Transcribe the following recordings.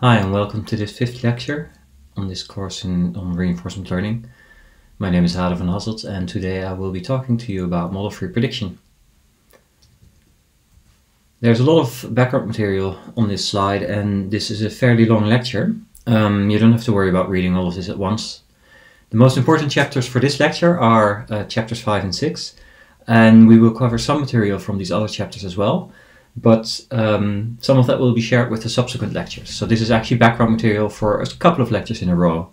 Hi and welcome to this fifth lecture on this course on reinforcement learning. My name is Hado van Hasselt and today I will be talking to you about model-free prediction. There's a lot of background material on this slide and this is a fairly long lecture. You don't have to worry about reading all of this at once. The most important chapters for this lecture are chapters 5 and 6, and we will cover some material from these other chapters as well. But some of that will be shared with the subsequent lectures. So this is actually background material for a couple of lectures in a row.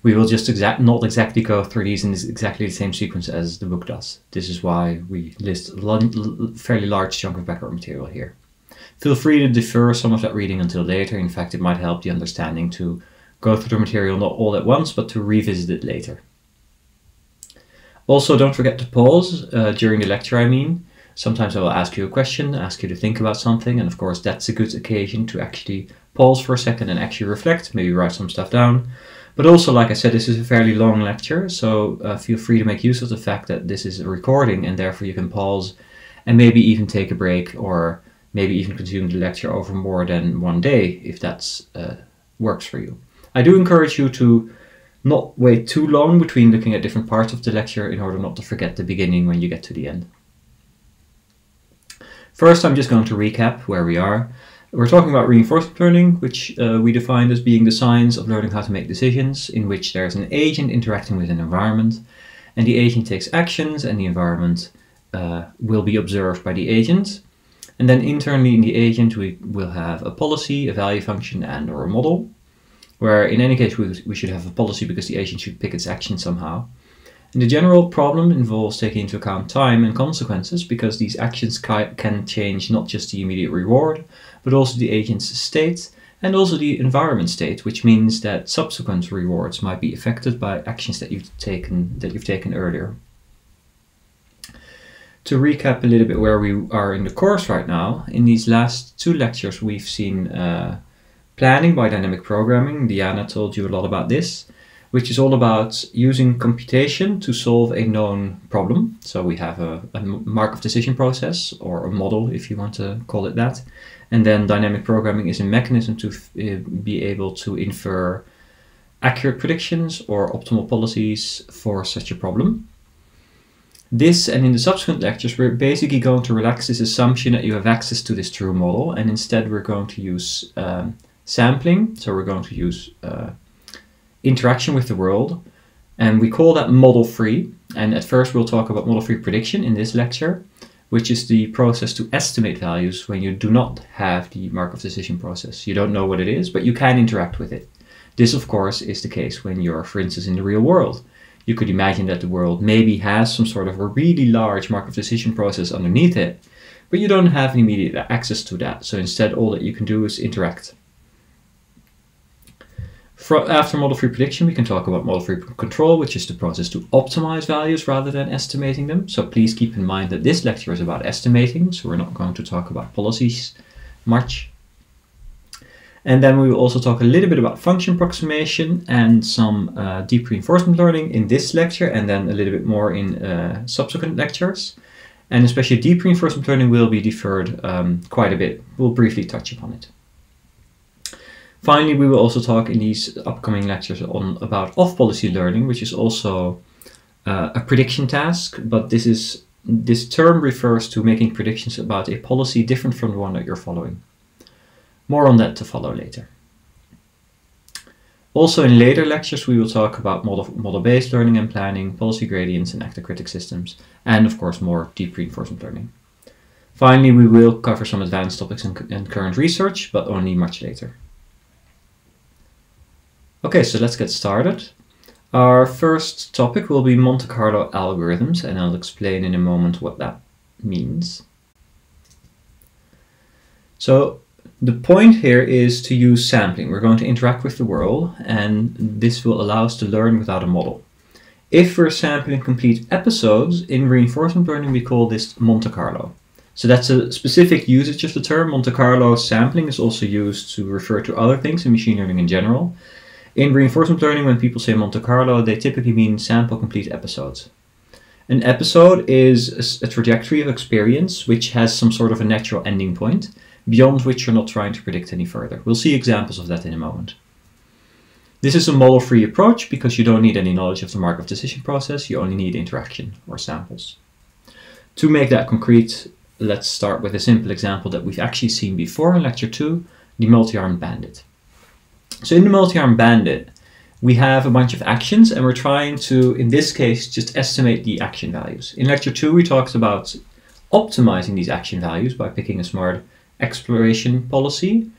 We will just not exactly go through these in exactly the same sequence as the book does. This is why we list a fairly large chunk of background material here. Feel free to defer some of that reading until later. In fact, it might help the understanding to go through the material not all at once, but to revisit it later. Also, don't forget to pause during the lecture, I mean. Sometimes I will ask you a question, ask you to think about something, and of course that's a good occasion to actually pause for a second and actually reflect, maybe write some stuff down. But also, like I said, this is a fairly long lecture, so feel free to make use of the fact that this is a recording and therefore you can pause and maybe even take a break, or maybe even consume the lecture over more than one day if that works for you. I do encourage you to not wait too long between looking at different parts of the lecture in order not to forget the beginning when you get to the end. First, I'm just going to recap where we are. We're talking about reinforcement learning, which we defined as being the science of learning how to make decisions, in which there's an agent interacting with an environment, and the agent takes actions, and the environment will be observed by the agent. And then internally in the agent, we will have a policy, a value function, and/or a model, where in any case we should have a policy because the agent should pick its action somehow. And the general problem involves taking into account time and consequences, because these actions can change not just the immediate reward, but also the agent's state and also the environment state, which means that subsequent rewards might be affected by actions that you've taken earlier. To recap a little bit where we are in the course right now, in these last two lectures we've seen planning by dynamic programming. Diana told you a lot about this, which is all about using computation to solve a known problem. So we have a Markov decision process, or a model if you want to call it that. And then dynamic programming is a mechanism to be able to infer accurate predictions or optimal policies for such a problem. This, and in the subsequent lectures, we're basically going to relax this assumption that you have access to this true model, and instead we're going to use sampling. So we're going to use interaction with the world, and we call that model-free. And at first we'll talk about model-free prediction in this lecture, which is the process to estimate values when you do not have the Markov decision process. You don't know what it is, but you can interact with it. This, of course, is the case when you're, for instance, in the real world. You could imagine that the world maybe has some sort of a really large Markov decision process underneath it, but you don't have immediate access to that. So instead, all that you can do is interact. After model-free prediction, we can talk about model-free control, which is the process to optimize values rather than estimating them. So please keep in mind that this lecture is about estimating, so we're not going to talk about policies much. And then we will also talk a little bit about function approximation and some deep reinforcement learning in this lecture, and then a little bit more in subsequent lectures. And especially deep reinforcement learning will be deferred quite a bit. We'll briefly touch upon it. Finally, we will also talk in these upcoming lectures about off-policy learning, which is also a prediction task, but this term refers to making predictions about a policy different from the one that you're following. More on that to follow later. Also in later lectures we will talk about model-based learning and planning, policy gradients and actor-critic systems, and of course more deep reinforcement learning. Finally, we will cover some advanced topics and current research, but only much later. Okay, so let's get started. Our first topic will be Monte-Carlo algorithms, and I'll explain in a moment what that means. So the point here is to use sampling. We're going to interact with the world, and this will allow us to learn without a model. If we're sampling complete episodes, in reinforcement learning we call this Monte-Carlo. So that's a specific usage of the term. Monte-Carlo sampling is also used to refer to other things in machine learning in general. In reinforcement learning, when people say Monte-Carlo, they typically mean sample complete episodes. An episode is a trajectory of experience which has some sort of a natural ending point. beyond which you're not trying to predict any further. We'll see examples of that in a moment. This is a model-free approach because you don't need any knowledge of the Markov decision process, you only need interaction or samples. To make that concrete, let's start with a simple example that we've actually seen before in lecture 2, the multi-armed bandit. So in the multi-armed bandit, we have a bunch of actions and we're trying to, in this case, just estimate the action values. In lecture 2, we talked about optimizing these action values by picking a smart exploration policy.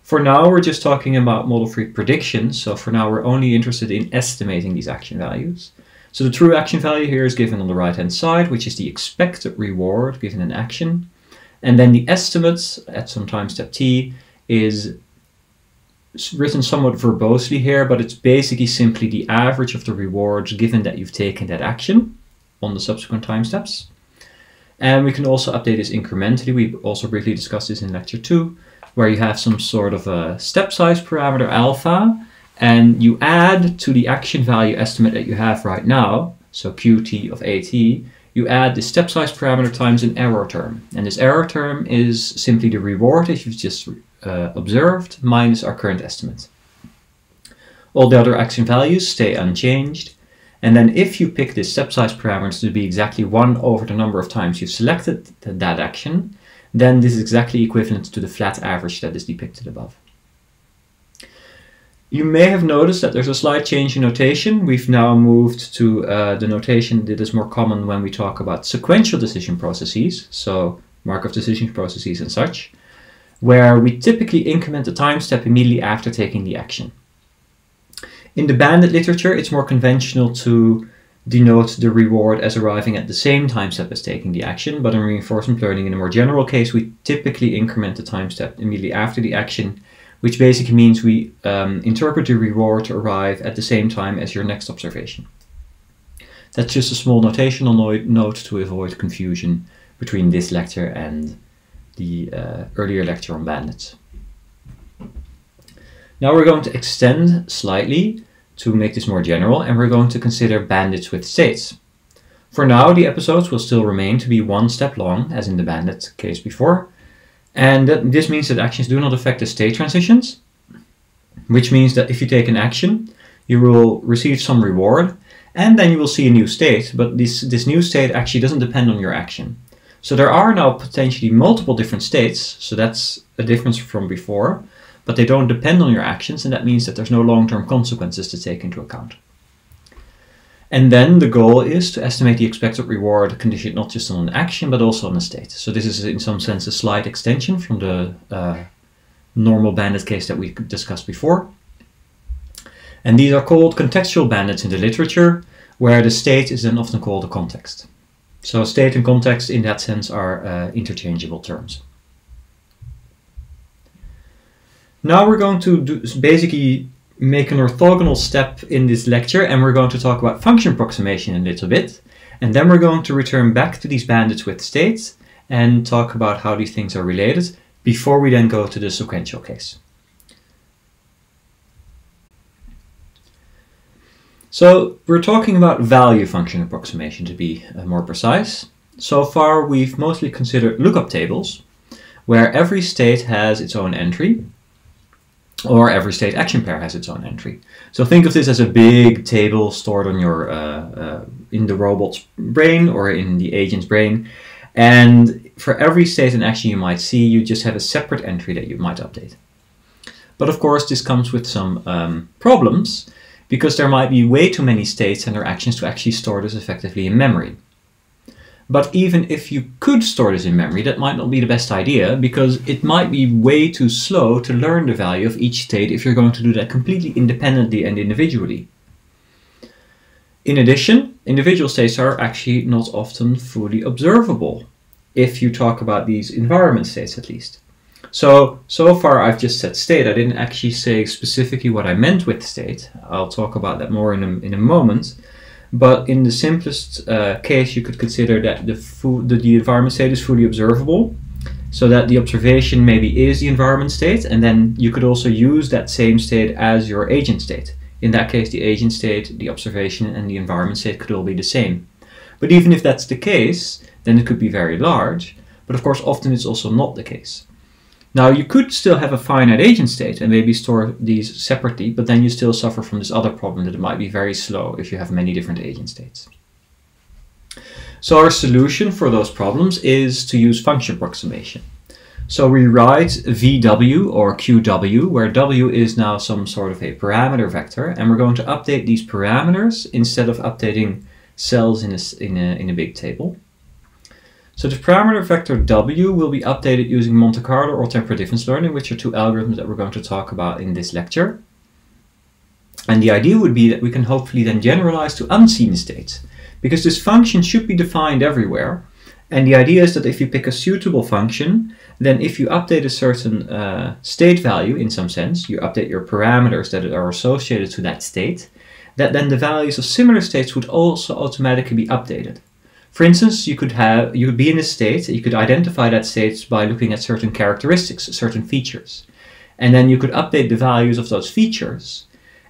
For now, we're just talking about model-free predictions. So for now, we're only interested in estimating these action values. So the true action value here is given on the right-hand side, which is the expected reward given an action. And then the estimate at some time step t is written somewhat verbosely here, but it's basically simply the average of the rewards given that you've taken that action on the subsequent time steps. And we can also update this incrementally. We also briefly discussed this in lecture 2, where you have some sort of a step size parameter alpha, and you add to the action value estimate that you have right now, so qt of at, you add the step size parameter times an error term. And this error term is simply the reward that you've just observed minus our current estimate. All the other action values stay unchanged. And then if you pick this step size parameter to be exactly 1 over the number of times you've selected that action, then this is exactly equivalent to the flat average that is depicted above. You may have noticed that there's a slight change in notation. We've now moved to the notation that is more common when we talk about sequential decision processes, so Markov decision processes and such, where we typically increment the time step immediately after taking the action. In the bandit literature, it's more conventional to denote the reward as arriving at the same time step as taking the action, but in reinforcement learning, in a more general case, we typically increment the time step immediately after the action, which basically means we interpret the reward to arrive at the same time as your next observation. That's just a small notational note to avoid confusion between this lecture and the earlier lecture on bandits. Now we're going to extend slightly to make this more general, and we're going to consider bandits with states. For now, the episodes will still remain to be 1 step long, as in the bandit case before, and this means that actions do not affect the state transitions, which means that if you take an action, you will receive some reward, and then you will see a new state, but this new state actually doesn't depend on your action. So there are now potentially multiple different states, so that's a difference from before, but they don't depend on your actions, and that means that there's no long-term consequences to take into account. And then the goal is to estimate the expected reward conditioned not just on an action, but also on a state. So this is in some sense a slight extension from the normal bandit case that we discussed before. And these are called contextual bandits in the literature, where the state is then often called a context. So state and context in that sense are interchangeable terms. Now we're going to basically make an orthogonal step in this lecture, and we're going to talk about function approximation a little bit, and then we're going to return back to these bandits with states and talk about how these things are related before we then go to the sequential case. So we're talking about value function approximation, to be more precise. So far we've mostly considered lookup tables, where every state has its own entry, or every state action pair has its own entry. So think of this as a big table stored on your in the robot's brain or in the agent's brain, and for every state and action you might see, you just have a separate entry that you might update. But of course this comes with some problems, because there might be way too many states and their actions to actually store this effectively in memory. But even if you could store this in memory, that might not be the best idea, because it might be way too slow to learn the value of each state if you're going to do that completely independently and individually. In addition, individual states are actually not often fully observable, if you talk about these environment states at least. So far I've just said state. I didn't actually say specifically what I meant with state. I'll talk about that more in a moment. But in the simplest case, you could consider that the environment state is fully observable, so that the observation maybe is the environment state, and then you could also use that same state as your agent state. In that case, the agent state, the observation, and the environment state could all be the same. But even if that's the case, then it could be very large, but of course often it's also not the case. Now you could still have a finite agent state and maybe store these separately, but then you still suffer from this other problem that it might be very slow if you have many different agent states. So our solution for those problems is to use function approximation. So we write VW or QW, where W is now some sort of a parameter vector, and we're going to update these parameters instead of updating cells in a big table. So the parameter vector W will be updated using Monte-Carlo or Temporal-Difference Learning, which are two algorithms that we're going to talk about in this lecture. And the idea would be that we can hopefully then generalize to unseen states, because this function should be defined everywhere. And the idea is that if you pick a suitable function, then if you update a certain state value in some sense, you update your parameters that are associated to that state, that then the values of similar states would also automatically be updated. For instance, you could be in a state, you could identify that state by looking at certain characteristics, certain features. And then you could update the values of those features.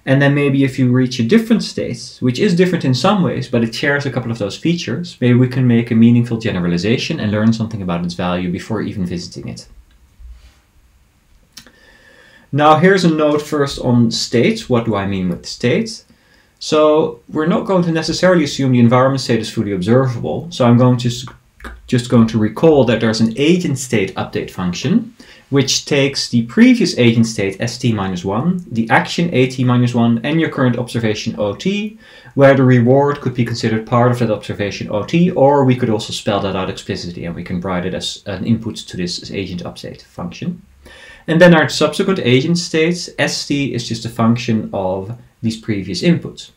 And then maybe if you reach a different state, which is different in some ways, but it shares a couple of those features, maybe we can make a meaningful generalization and learn something about its value before even visiting it. Now here's a note first on states. What do I mean with states? So we're not going to necessarily assume the environment state is fully observable. So I'm going to just going to recall that there's an agent state update function, which takes the previous agent state st-1, the action at-1, and your current observation ot, where the reward could be considered part of that observation ot, or we could also spell that out explicitly and we can write it as an input to this agent update function. And then our subsequent agent states, st is just a function of these previous inputs.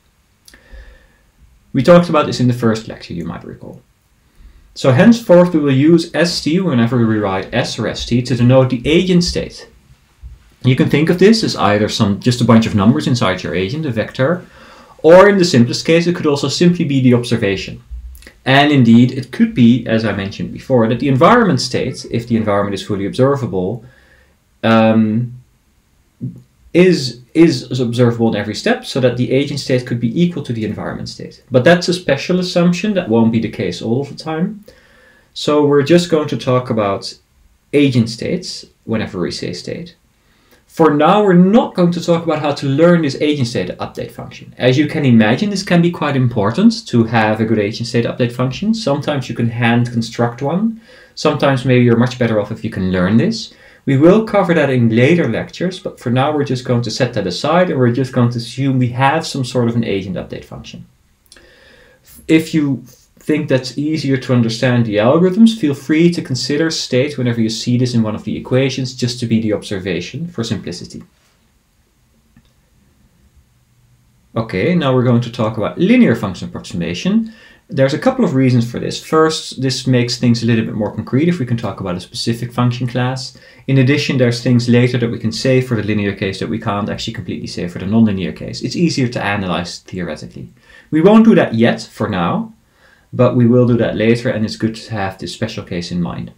We talked about this in the first lecture, you might recall. So henceforth we will use st whenever we write s or st to denote the agent state. You can think of this as either just a bunch of numbers inside your agent, a vector, or in the simplest case it could also simply be the observation. And indeed it could be, as I mentioned before, that the environment state, if the environment is fully observable, is observable in every step, so that the agent state could be equal to the environment state. But that's a special assumption, that won't be the case all of the time. So we're just going to talk about agent states whenever we say state. For now, we're not going to talk about how to learn this agent state update function. As you can imagine, this can be quite important to have a good agent state update function. Sometimes you can hand construct one. Sometimes maybe you're much better off if you can learn this. We will cover that in later lectures, but for now we're just going to set that aside and we're just going to assume we have some sort of an agent update function. If you think that's easier to understand the algorithms, feel free to consider state whenever you see this in one of the equations, just to be the observation for simplicity. Okay, now we're going to talk about linear function approximation. There's a couple of reasons for this. First, this makes things a little bit more concrete if we can talk about a specific function class. In addition, there's things later that we can say for the linear case that we can't actually completely say for the nonlinear case. It's easier to analyze theoretically. We won't do that yet for now, but we will do that later, and it's good to have this special case in mind.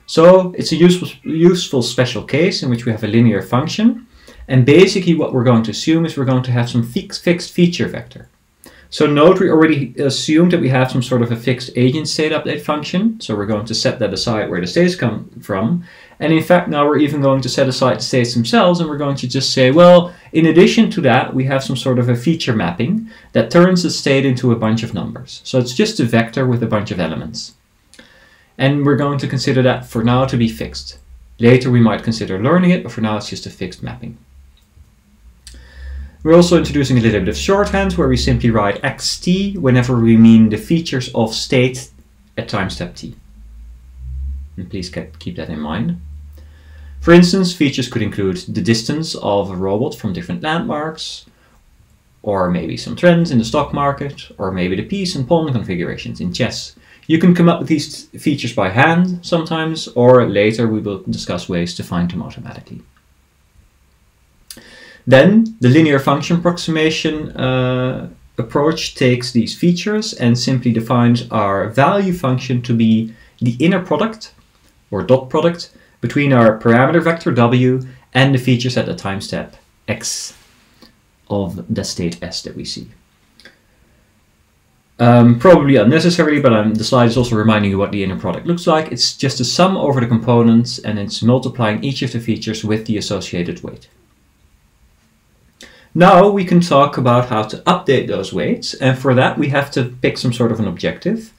So it's a useful special case in which we have a linear function, and basically what we're going to assume is we're going to have some fixed feature vector. So note we already assumed that we have some sort of a fixed agent state update function. So we're going to set that aside where the states come from. And in fact, now we're even going to set aside the states themselves, and we're going to just say, well, in addition to that, we have some sort of a feature mapping that turns the state into a bunch of numbers. So it's just a vector with a bunch of elements. And we're going to consider that for now to be fixed. Later we might consider learning it, but for now it's just a fixed mapping. We're also introducing a little bit of shorthand where we simply write xt whenever we mean the features of state at time step t. And please keep that in mind. For instance, features could include the distance of a robot from different landmarks, or maybe some trends in the stock market, or maybe the piece and pawn configurations in chess. You can come up with these features by hand sometimes, or later we will discuss ways to find them automatically. Then the linear function approximation approach takes these features and simply defines our value function to be the inner product or dot product between our parameter vector w and the features at the time step x of the state s that we see. Probably unnecessarily, but the slide is also reminding you what the inner product looks like. It's just a sum over the components, and it's multiplying each of the features with the associated weight. Now we can talk about how to update those weights, and for that we have to pick some sort of an objective.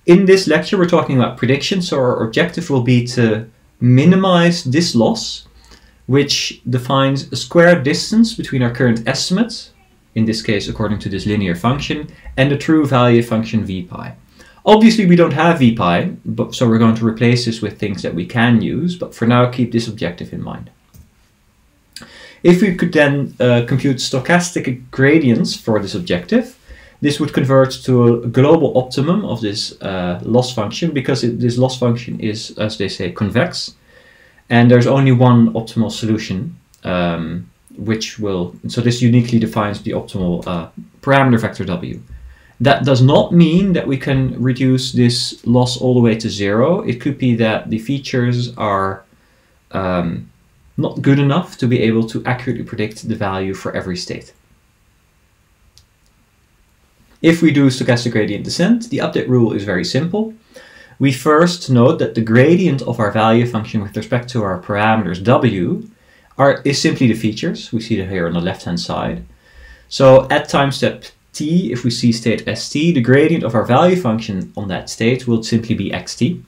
In this lecture we're talking about prediction, so our objective will be to minimize this loss, which defines a squared distance between our current estimate, in this case according to this linear function, and the true value function vpi. Obviously we don't have vpi, so we're going to replace this with things that we can use, but for now keep this objective in mind. If we could then compute stochastic gradients for this objective, this would convert to a global optimum of this loss function, because this loss function is, as they say, convex, and there's only one optimal solution, so this uniquely defines the optimal parameter vector w. That does not mean that we can reduce this loss all the way to 0. It could be that the features are not good enough to be able to accurately predict the value for every state. If we do stochastic gradient descent, the update rule is very simple. We first note that the gradient of our value function with respect to our parameters w is simply the features. We see that here on the left-hand side. So at time step t, if we see state st, the gradient of our value function on that state will simply be xt.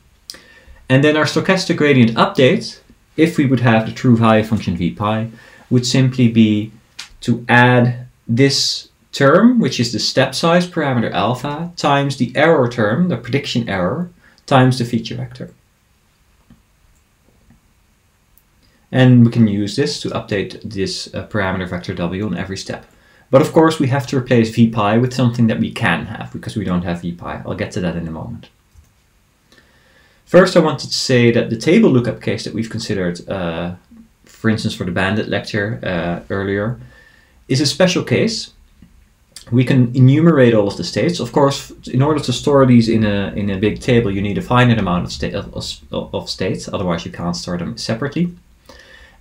And then our stochastic gradient update, if we would have the true value function vpi, would simply be to add this term, which is the step size parameter alpha, times the error term, the prediction error, times the feature vector. And we can use this to update this parameter vector w on every step. But of course we have to replace vpi with something that we can have, because we don't have vpi. I'll get to that in a moment. First, I wanted to say that the table lookup case that we've considered, for instance for the Bandit lecture earlier, is a special case. We can enumerate all of the states. Of course, in order to store these in a big table, you need a finite amount of states, otherwise you can't store them separately.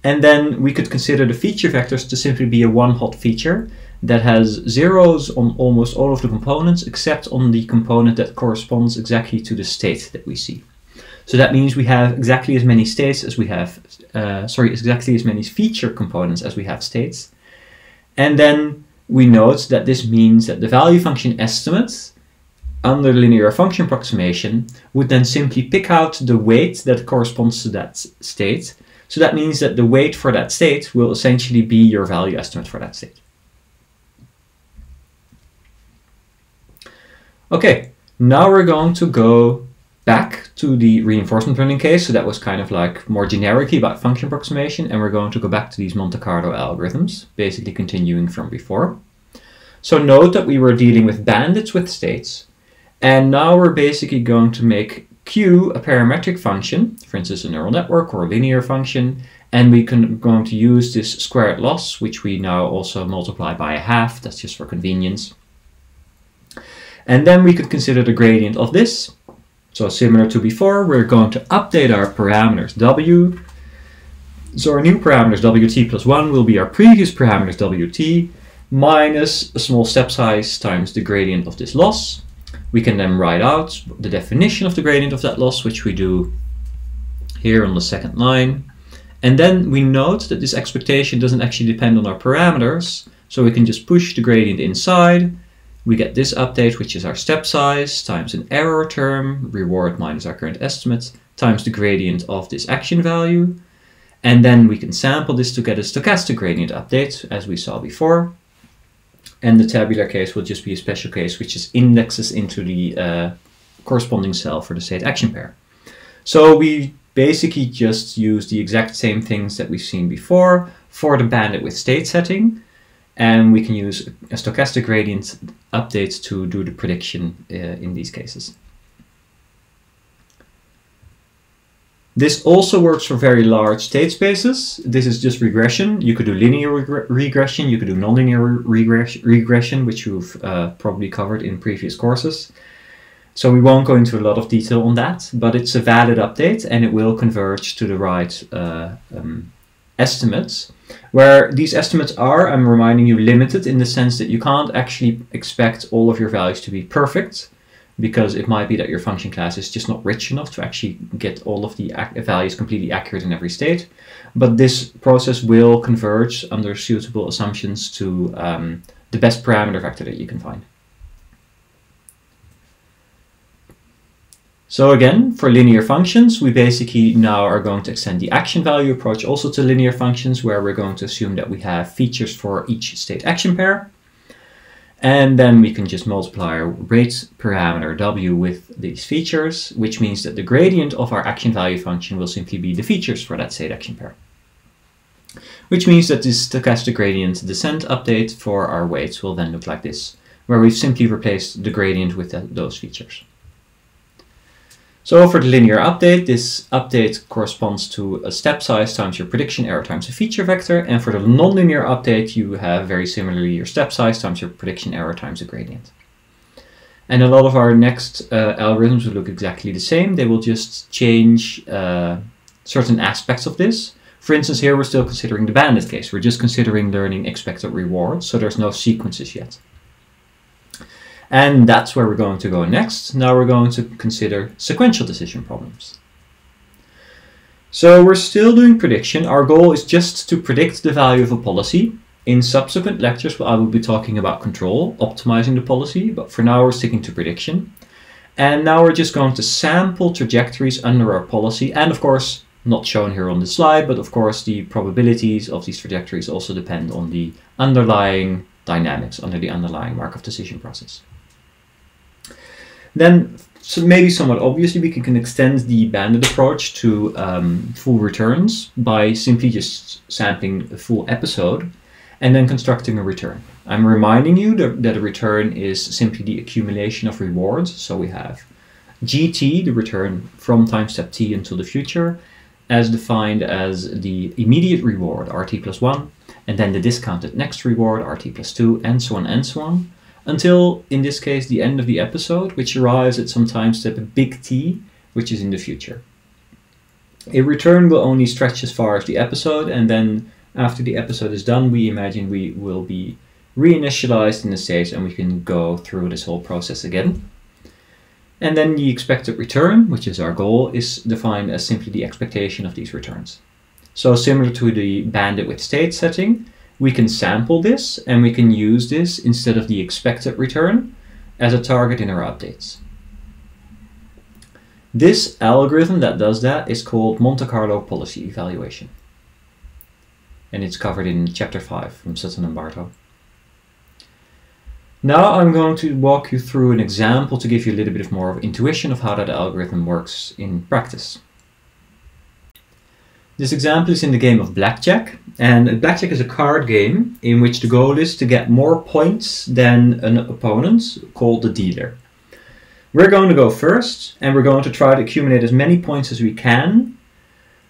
And then we could consider the feature vectors to simply be a one-hot feature that has zeros on almost all of the components, except on the component that corresponds exactly to the state that we see. So that means we have exactly as many states as we have, exactly as many feature components as we have states. And then we note that this means that the value function estimate under linear function approximation would then simply pick out the weight that corresponds to that state. So that means that the weight for that state will essentially be your value estimate for that state. Okay, now we're going to go back to the reinforcement learning case. So that was kind of like more generically about function approximation, and we're going to go back to these Monte-Carlo algorithms, basically continuing from before. So note that we were dealing with bandits with states, and now we're basically going to make Q a parametric function, for instance a neural network or a linear function, and going to use this squared loss, which we now also multiply by a half. That's just for convenience. And then we could consider the gradient of this. So similar to before, we're going to update our parameters w. So our new parameters wt plus 1 will be our previous parameters wt minus a small step size times the gradient of this loss. We can then write out the definition of the gradient of that loss, which we do here on the second line. And then we note that this expectation doesn't actually depend on our parameters, so we can just push the gradient inside. We get this update, which is our step size times an error term, reward minus our current estimate, times the gradient of this action value. And then we can sample this to get a stochastic gradient update, as we saw before. And the tabular case will just be a special case, which is indexes into the corresponding cell for the state action pair. So we basically just use the exact same things that we've seen before for the bandit with state setting. And we can use a stochastic gradient update to do the prediction in these cases. This also works for very large state spaces. This is just regression. You could do linear regression, you could do nonlinear regression, which you've probably covered in previous courses. So we won't go into a lot of detail on that, but it's a valid update and it will converge to the right estimates, where these estimates are, I'm reminding you, limited in the sense that you can't actually expect all of your values to be perfect, because it might be that your function class is just not rich enough to actually get all of the values completely accurate in every state. But this process will converge under suitable assumptions to the best parameter vector that you can find. So again, for linear functions, we basically now are going to extend the action value approach also to linear functions, where we're going to assume that we have features for each state action pair. And then we can just multiply our rate parameter w with these features, which means that the gradient of our action value function will simply be the features for that state action pair. Which means that this stochastic gradient descent update for our weights will then look like this, where we've simply replaced the gradient with those features. So for the linear update, this update corresponds to a step size times your prediction error times a feature vector. And for the nonlinear update, you have very similarly your step size times your prediction error times a gradient. And a lot of our next algorithms will look exactly the same. They will just change certain aspects of this. For instance, here we're still considering the bandit case. We're just considering learning expected rewards, so there's no sequences yet. And that's where we're going to go next. Now we're going to consider sequential decision problems. So we're still doing prediction. Our goal is just to predict the value of a policy. In subsequent lectures, I will be talking about control, optimizing the policy, but for now we're sticking to prediction. And now we're just going to sample trajectories under our policy. And of course, not shown here on the slide, but of course the probabilities of these trajectories also depend on the underlying dynamics under the underlying Markov decision process. Then, so maybe somewhat obviously, we can extend the bandit approach to full returns by simply just sampling a full episode and then constructing a return. I'm reminding you that a return is simply the accumulation of rewards. So we have GT, the return from time step t until the future, as defined as the immediate reward, RT plus 1, and then the discounted next reward, RT plus 2, and so on, until, in this case, the end of the episode, which arrives at some time step big T, which is in the future. A return will only stretch as far as the episode, and then after the episode is done, we imagine we will be reinitialized in the state and we can go through this whole process again. And then the expected return, which is our goal, is defined as simply the expectation of these returns. So similar to the bandit with state setting, we can sample this and we can use this instead of the expected return as a target in our updates. This algorithm that does that is called Monte-Carlo policy evaluation. And it's covered in chapter 5 from Sutton and Bartow. Now I'm going to walk you through an example to give you a little bit more of intuition of how that algorithm works in practice. This example is in the game of Blackjack, and Blackjack is a card game in which the goal is to get more points than an opponent, called the dealer. We're going to go first, and we're going to try to accumulate as many points as we can,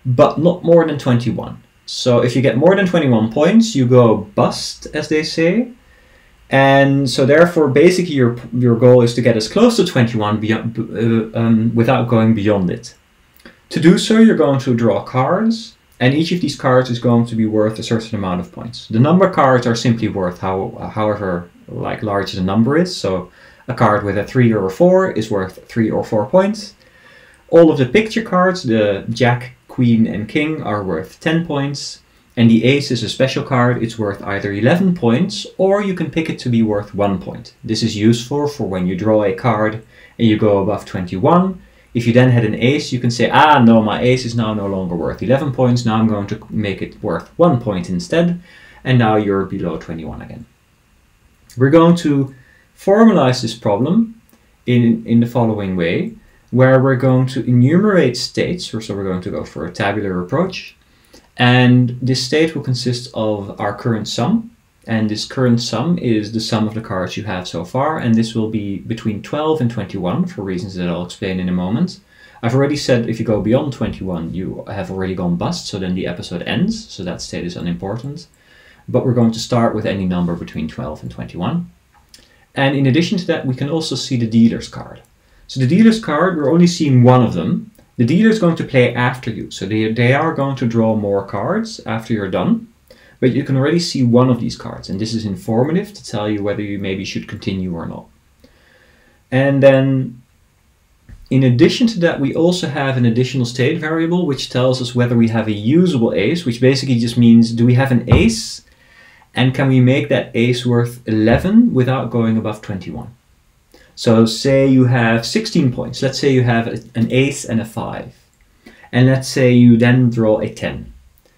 but not more than 21. So if you get more than 21 points, you go bust, as they say. And so therefore, basically your goal is to get as close to 21 without going beyond it. To do so, you're going to draw cards, and each of these cards is going to be worth a certain amount of points. The number cards are simply worth however large the number is. So a card with a 3 or a 4 is worth 3 or 4 points. All of the picture cards, the Jack, Queen, and King, are worth 10 points. And the Ace is a special card. It's worth either 11 points, or you can pick it to be worth 1 point. This is useful for when you draw a card and you go above 21. If you then had an ace, you can say, ah, no, my ace is now no longer worth 11 points. Now I'm going to make it worth 1 point instead. And now you're below 21 again. We're going to formalize this problem in the following way, where we're going to enumerate states. So we're going to go for a tabular approach. And this state will consist of our current sum. And this current sum is the sum of the cards you have so far, and this will be between 12 and 21 for reasons that I'll explain in a moment. I've already said if you go beyond 21, you have already gone bust, so then the episode ends, so that state is unimportant. But we're going to start with any number between 12 and 21. And in addition to that, we can also see the dealer's card. So the dealer's card, we're only seeing one of them, The dealer is going to play after you, so they are going to draw more cards after you're done, but you can already see one of these cards, and this is informative to tell you whether you maybe should continue or not. And then in addition to that, we also have an additional state variable which tells us whether we have a usable ace, which basically just means, do we have an ace and can we make that ace worth 11 without going above 21? So say you have 16 points. Let's say you have an ace and a 5. And let's say you then draw a 10.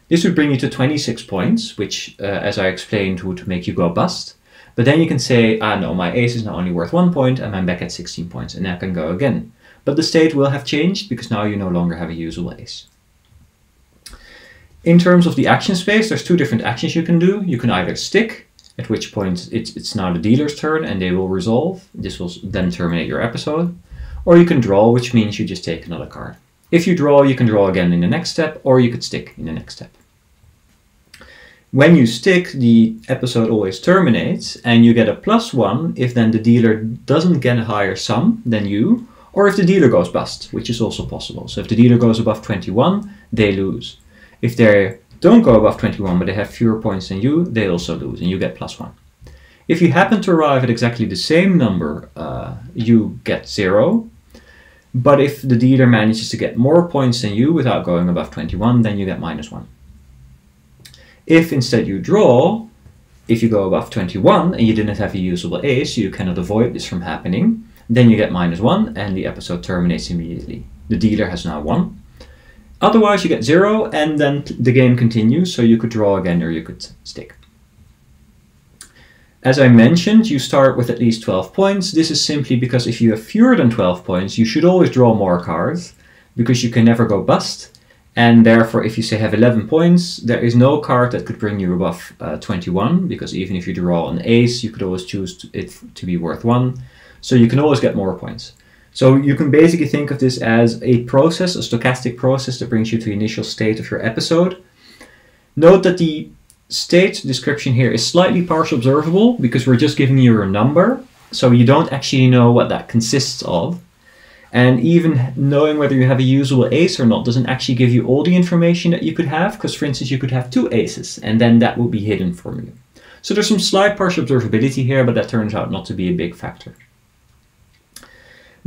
This would bring you to 26 points, which, as I explained, would make you go bust. But then you can say, no, my ace is now only worth 1 point and I'm back at 16 points, and I can go again. But the state will have changed because now you no longer have a usable ace. In terms of the action space, there's two different actions you can do. You can either stick, at which point it's now the dealer's turn and they will resolve. This will then terminate your episode. Or you can draw, which means you just take another card. If you draw, you can draw again in the next step, or you could stick in the next step. When you stick, the episode always terminates, and you get a +1 if then the dealer doesn't get a higher sum than you, or if the dealer goes bust, which is also possible. So if the dealer goes above 21, they lose. If they don't go above 21, but they have fewer points than you, they also lose, and you get +1. If you happen to arrive at exactly the same number, you get 0. But if the dealer manages to get more points than you without going above 21, then you get -1. If instead you draw, if you go above 21 and you didn't have a usable ace, you cannot avoid this from happening, then you get -1 and the episode terminates immediately. The dealer has now won. Otherwise you get 0 and then the game continues, so you could draw again or you could stick. As I mentioned, you start with at least 12 points. This is simply because if you have fewer than 12 points, you should always draw more cards because you can never go bust. And therefore, if you say have 11 points, there is no card that could bring you above 21, because even if you draw an ace, you could always choose it to be worth 1. So you can always get more points. So you can basically think of this as a process, a stochastic process that brings you to the initial state of your episode. Note that the state description here is slightly partial observable because we're just giving you a number, so you don't actually know what that consists of. And even knowing whether you have a usable ace or not doesn't actually give you all the information that you could have, because for instance you could have 2 aces and then that will be hidden from you. So there's some slight partial observability here, but that turns out not to be a big factor.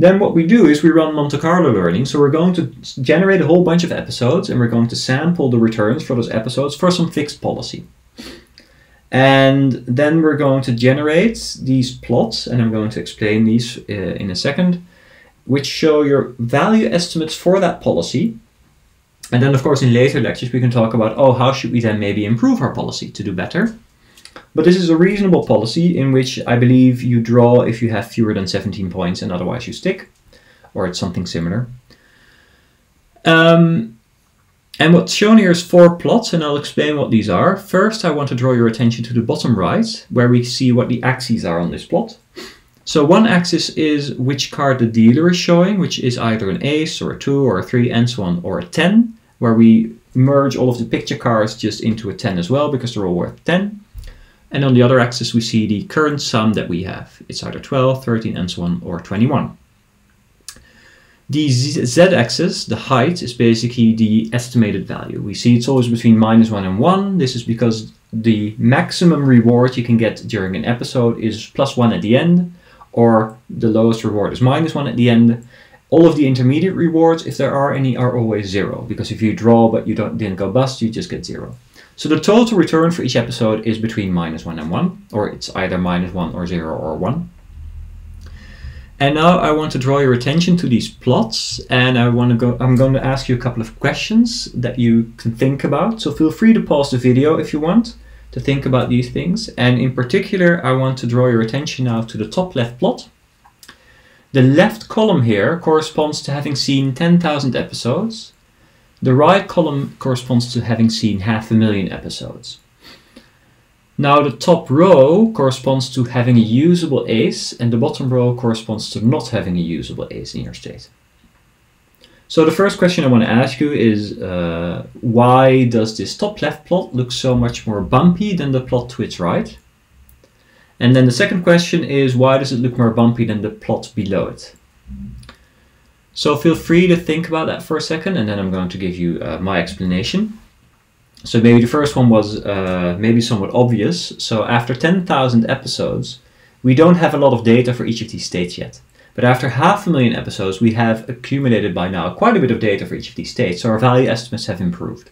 Then what we do is we run Monte-Carlo learning, so we're going to generate a whole bunch of episodes and we're going to sample the returns for those episodes for some fixed policy. And then we're going to generate these plots, and I'm going to explain these in a second, which show your value estimates for that policy. And then of course in later lectures we can talk about, how should we then maybe improve our policy to do better. But this is a reasonable policy in which I believe you draw if you have fewer than 17 points and otherwise you stick, or it's something similar. And what's shown here is 4 plots, and I'll explain what these are. First, I want to draw your attention to the bottom right, where we see what the axes are on this plot. So one axis is which card the dealer is showing, which is either an ace or a 2 or a 3 and so on, or a 10, where we merge all of the picture cards just into a 10 as well, because they're all worth 10. And on the other axis we see the current sum that we have. It's either 12, 13 and so on, or 21. The z-axis, the height, is basically the estimated value. We see it's always between -1 and 1. This is because the maximum reward you can get during an episode is +1 at the end, or the lowest reward is -1 at the end. All of the intermediate rewards, if there are any, are always 0, because if you draw but you didn't go bust, you just get 0. So the total return for each episode is between -1 and 1, or it's either -1 or 0 or 1. And now I want to draw your attention to these plots, and I'm going to ask you a couple of questions that you can think about. So feel free to pause the video if you want to think about these things. And in particular, I want to draw your attention now to the top left plot. The left column here corresponds to having seen 10,000 episodes. The right column corresponds to having seen 500,000 episodes. Now the top row corresponds to having a usable ace, and the bottom row corresponds to not having a usable ace in your state. So the first question I want to ask you is, why does this top left plot look so much more bumpy than the plot to its right? And then the second question is, why does it look more bumpy than the plot below it? So feel free to think about that for a second, and then I'm going to give you my explanation. So maybe the first one was maybe somewhat obvious. So after 10,000 episodes, we don't have a lot of data for each of these states yet. But after 500,000 episodes, we have accumulated by now quite a bit of data for each of these states, so our value estimates have improved.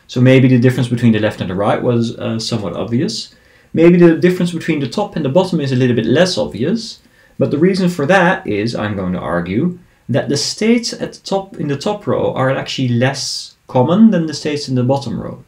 So maybe the difference between the left and the right was somewhat obvious. Maybe the difference between the top and the bottom is a little bit less obvious, but the reason for that is, I'm going to argue, that the states at the top, in the top row are actually less common than the states in the bottom row.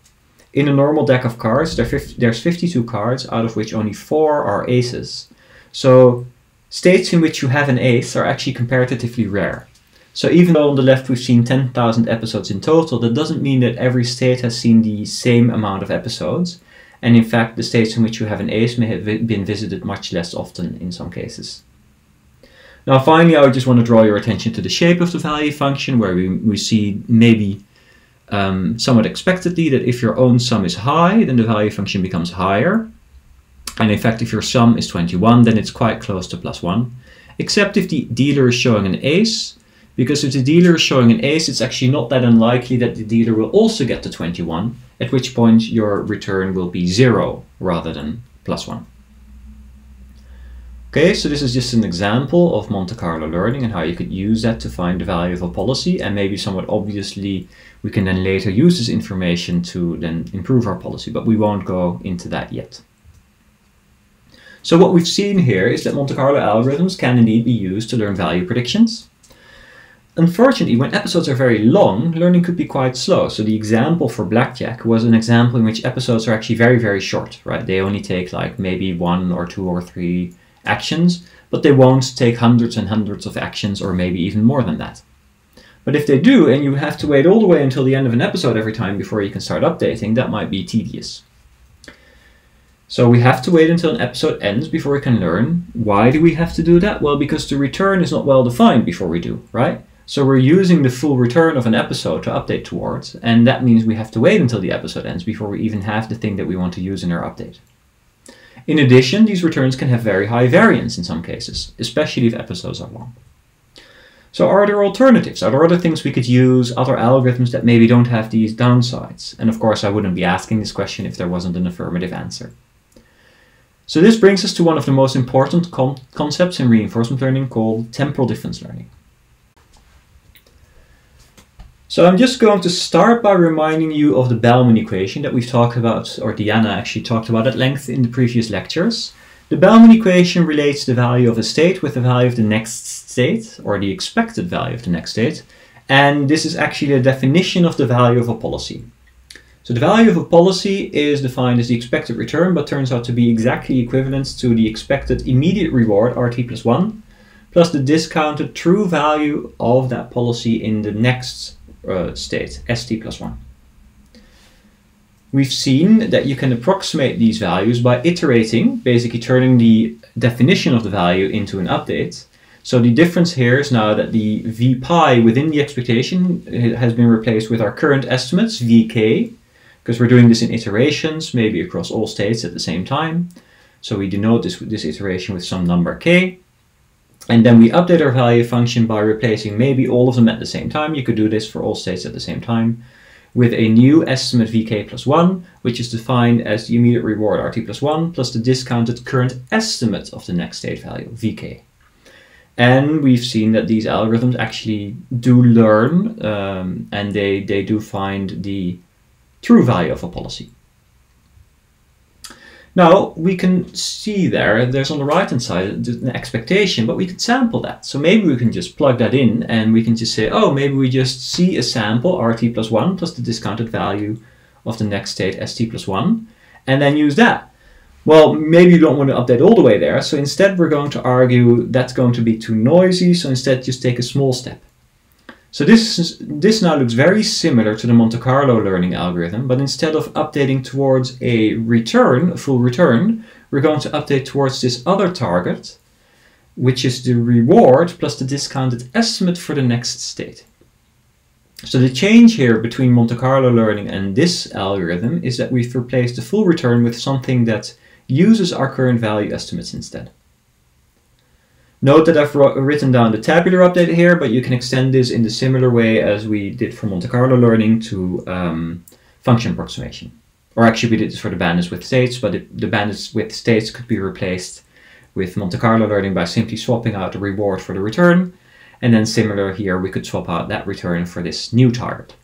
In a normal deck of cards, there's 52 cards, out of which only 4 are aces. So states in which you have an ace are actually comparatively rare. So even though on the left we've seen 10,000 episodes in total, that doesn't mean that every state has seen the same amount of episodes. And in fact, the states in which you have an ace may have been visited much less often in some cases. Now finally, I just want to draw your attention to the shape of the value function, where we see maybe somewhat expectedly that if your own sum is high, then the value function becomes higher. And in fact, if your sum is 21, then it's quite close to +1. Except if the dealer is showing an ace, because if the dealer is showing an ace, it's actually not that unlikely that the dealer will also get to 21, at which point your return will be 0 rather than +1. Okay, so this is just an example of Monte-Carlo learning and how you could use that to find the value of a policy, and maybe somewhat obviously we can then later use this information to then improve our policy, but we won't go into that yet. So what we've seen here is that Monte-Carlo algorithms can indeed be used to learn value predictions. Unfortunately, when episodes are very long, learning could be quite slow. So the example for Blackjack was an example in which episodes are actually very, very short, right? They only take like maybe 1 or 2 or 3 actions, but they won't take hundreds and hundreds of actions, or maybe even more than that. But if they do, and you have to wait all the way until the end of an episode every time before you can start updating, that might be tedious. So we have to wait until an episode ends before we can learn. Why do we have to do that? Well, because the return is not well defined before we do, right? So we're using the full return of an episode to update towards, and that means we have to wait until the episode ends before we even have the thing that we want to use in our update. In addition, these returns can have very high variance in some cases, especially if episodes are long. So are there alternatives? Are there other things we could use, other algorithms that maybe don't have these downsides? And of course, I wouldn't be asking this question if there wasn't an affirmative answer. So this brings us to one of the most important concepts in reinforcement learning, called temporal difference learning. So I'm just going to start by reminding you of the Bellman equation that we've talked about, or Diana actually talked about at length in the previous lectures. The Bellman equation relates the value of a state with the value of the next state, or the expected value of the next state. And this is actually the definition of the value of a policy. So the value of a policy is defined as the expected return, but turns out to be exactly equivalent to the expected immediate reward, RT plus 1, plus the discounted true value of that policy in the next state, ST plus 1. We've seen that you can approximate these values by iterating, basically turning the definition of the value into an update. So the difference here is now that the V pi within the expectation has been replaced with our current estimates, VK, because we're doing this in iterations, maybe across all states at the same time. So we denote this iteration with some number k. And then we update our value function by replacing maybe all of them at the same time. You could do this for all states at the same time, with a new estimate vk plus 1, which is defined as the immediate reward rt plus 1 plus the discounted current estimate of the next state value, vk. And we've seen that these algorithms actually do learn, and they do find the true value of a policy. Now, we can see there's on the right-hand side an expectation, but we can sample that. So maybe we can just plug that in, and we can just say, oh, maybe we just see a sample, RT plus 1, plus the discounted value of the next state, ST plus 1, and then use that. Well, maybe you don't want to update all the way there, so instead we're going to argue that's going to be too noisy, so instead just take a small step. So this now looks very similar to the Monte-Carlo learning algorithm, but instead of updating towards a return, a full return, we're going to update towards this other target, which is the reward plus the discounted estimate for the next state. So the change here between Monte-Carlo learning and this algorithm is that we've replaced the full return with something that uses our current value estimates instead. Note that I've written down the tabular update here, but you can extend this in the similar way as we did for Monte-Carlo learning to function approximation. Or actually we did this for the bandits with states, but the bandits with states could be replaced with Monte-Carlo learning by simply swapping out the reward for the return. And then similar here, we could swap out that return for this new target.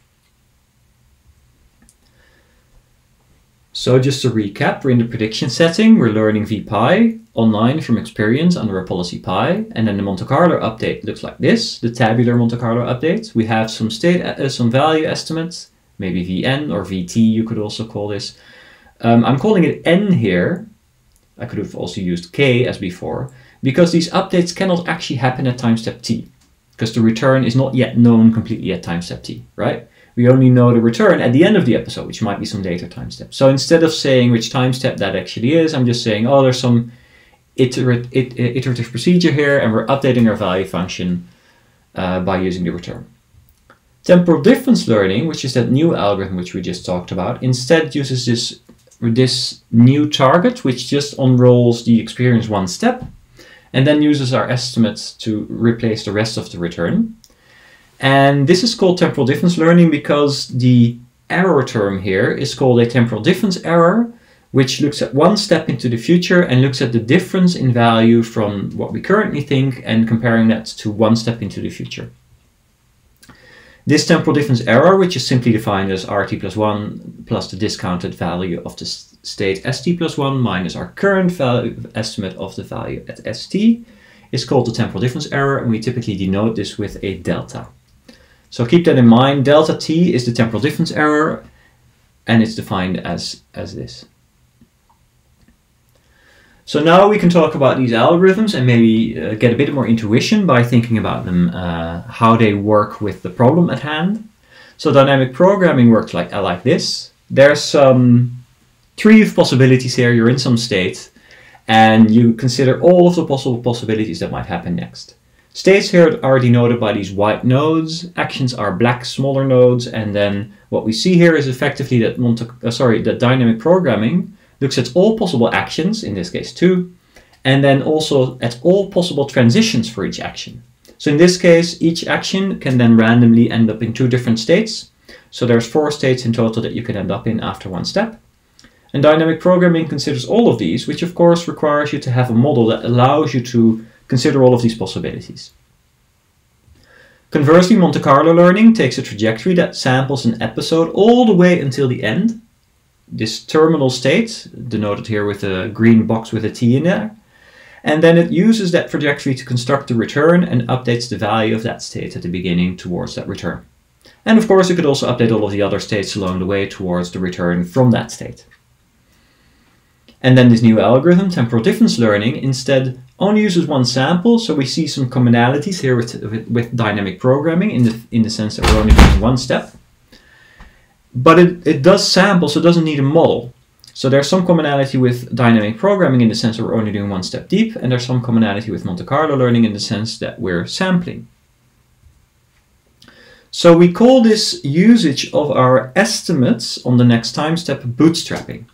So just to recap, we're in the prediction setting, we're learning VPy online from experience under a policy pi, and then the Monte-Carlo update looks like this, the tabular Monte-Carlo update. We have some some value estimates, maybe Vn or Vt you could also call this. I'm calling it n here. I could have also used k as before, because these updates cannot actually happen at time step t, because the return is not yet known completely at time step t, right? We only know the return at the end of the episode, which might be some later time step. So instead of saying which time step that actually is, I'm just saying, oh, there's some iterative procedure here, and we're updating our value function by using the return. Temporal difference learning, which is that new algorithm which we just talked about, instead uses this new target, which just unrolls the experience one step, and then uses our estimates to replace the rest of the return. And this is called temporal difference learning because the error term here is called a temporal difference error, which looks at one step into the future and looks at the difference in value from what we currently think and comparing that to one step into the future. This temporal difference error, which is simply defined as rt plus 1 plus the discounted value of the state st plus 1 minus our current value estimate of the value at st, is called the temporal difference error, and we typically denote this with a delta. So keep that in mind. Delta t is the temporal difference error, and it's defined as this. So now we can talk about these algorithms and maybe get a bit more intuition by thinking about them, how they work with the problem at hand. So dynamic programming works like this. There's some tree of possibilities here. You're in some state, and you consider all of the possible possibilities that might happen next. States here are denoted by these white nodes, actions are black smaller nodes, and then what we see here is effectively that that dynamic programming looks at all possible actions, in this case 2, and then also at all possible transitions for each action. So in this case, each action can then randomly end up in 2 different states. So there's 4 states in total that you can end up in after one step. And dynamic programming considers all of these, which of course requires you to have a model that allows you to consider all of these possibilities. Conversely, Monte-Carlo learning takes a trajectory that samples an episode all the way until the end. This terminal state, denoted here with a green box with a t in there, and then it uses that trajectory to construct the return and updates the value of that state at the beginning towards that return. And of course, it could also update all of the other states along the way towards the return from that state. And then this new algorithm, temporal difference learning, instead only uses one sample, so we see some commonalities here with dynamic programming in the sense that we're only doing one step. But it does sample, so it doesn't need a model. So there's some commonality with dynamic programming in the sense that we're only doing one step deep, and there's some commonality with Monte-Carlo learning in the sense that we're sampling. So we call this usage of our estimates on the next time step bootstrapping.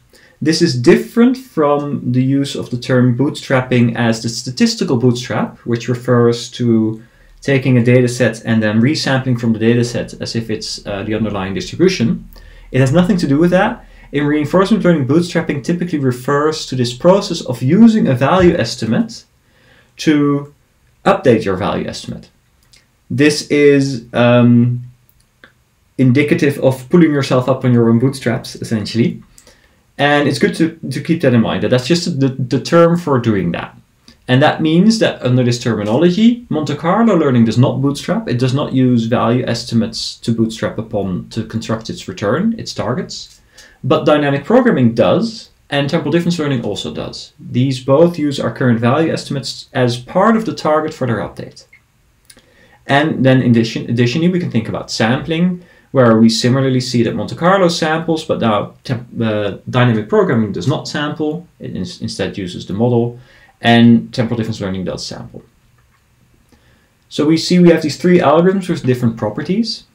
This is different from the use of the term bootstrapping as the statistical bootstrap, which refers to taking a data set and then resampling from the data set as if it's the underlying distribution. It has nothing to do with that. In reinforcement learning, bootstrapping typically refers to this process of using a value estimate to update your value estimate. This is indicative of pulling yourself up on your own bootstraps, essentially. And it's good to keep that in mind, that that's just the term for doing that. And that means that under this terminology, Monte-Carlo learning does not bootstrap. It does not use value estimates to bootstrap upon to construct its return, its targets. But dynamic programming does, and temporal difference learning also does. These both use our current value estimates as part of the target for their update. And then additionally, we can think about sampling, where we similarly see that Monte-Carlo samples, but now dynamic programming does not sample. It instead uses the model, and temporal difference learning does sample. So we see we have these 3 algorithms with different properties.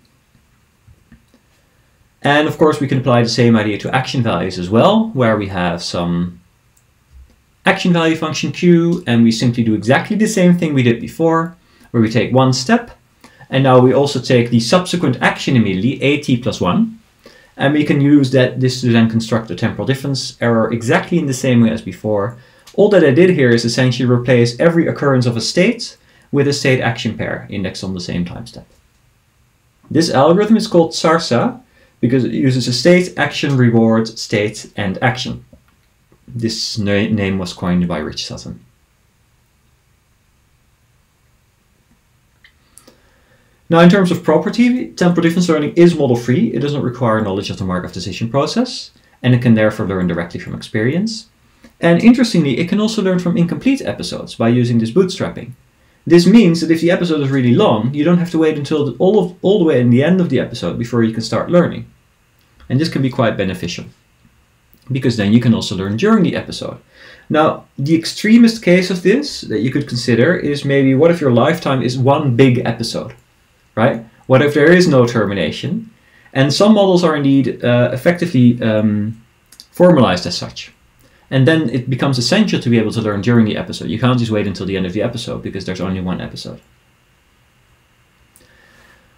And of course, we can apply the same idea to action values as well, where we have some action value function Q, and we simply do exactly the same thing we did before, where we take one step, and now we also take the subsequent action immediately, AT plus 1, and we can use this to then construct a temporal difference error exactly in the same way as before. All that I did here is essentially replace every occurrence of a state with a state action pair indexed on the same time step. This algorithm is called SARSA because it uses a state, action, reward, state, and action. This name was coined by Rich Sutton. Now, in terms of property, temporal difference learning is model-free. It doesn't require knowledge of the Markov decision process, and it can therefore learn directly from experience. And interestingly, it can also learn from incomplete episodes by using this bootstrapping. This means that if the episode is really long, you don't have to wait until all the way in the end of the episode before you can start learning. And this can be quite beneficial, because then you can also learn during the episode. Now, the extremist case of this that you could consider is maybe, what if your lifetime is one big episode, right? What if there is no termination? And some models are indeed effectively formalized as such. And then it becomes essential to be able to learn during the episode. You can't just wait until the end of the episode because there's only one episode.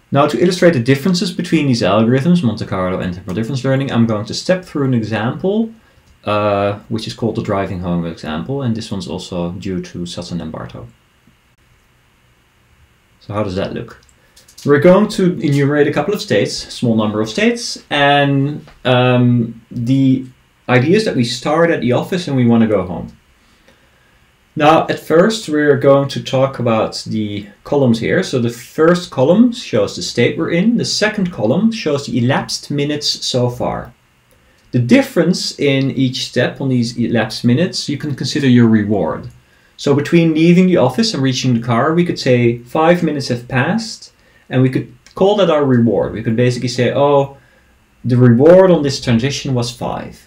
Now, to illustrate the differences between these algorithms, Monte-Carlo and temporal difference learning, I'm going to step through an example, which is called the driving home example, and this one's also due to Sutton and Bartow. So how does that look? We're going to enumerate a couple of states, a small number of states, and the idea is that we start at the office and we want to go home. Now, at first, we're going to talk about the columns here. So the first column shows the state we're in. The second column shows the elapsed minutes so far. The difference in each step on these elapsed minutes, you can consider your reward. So between leaving the office and reaching the car, we could say 5 minutes have passed, and we could call that our reward. We could basically say, oh, the reward on this transition was 5.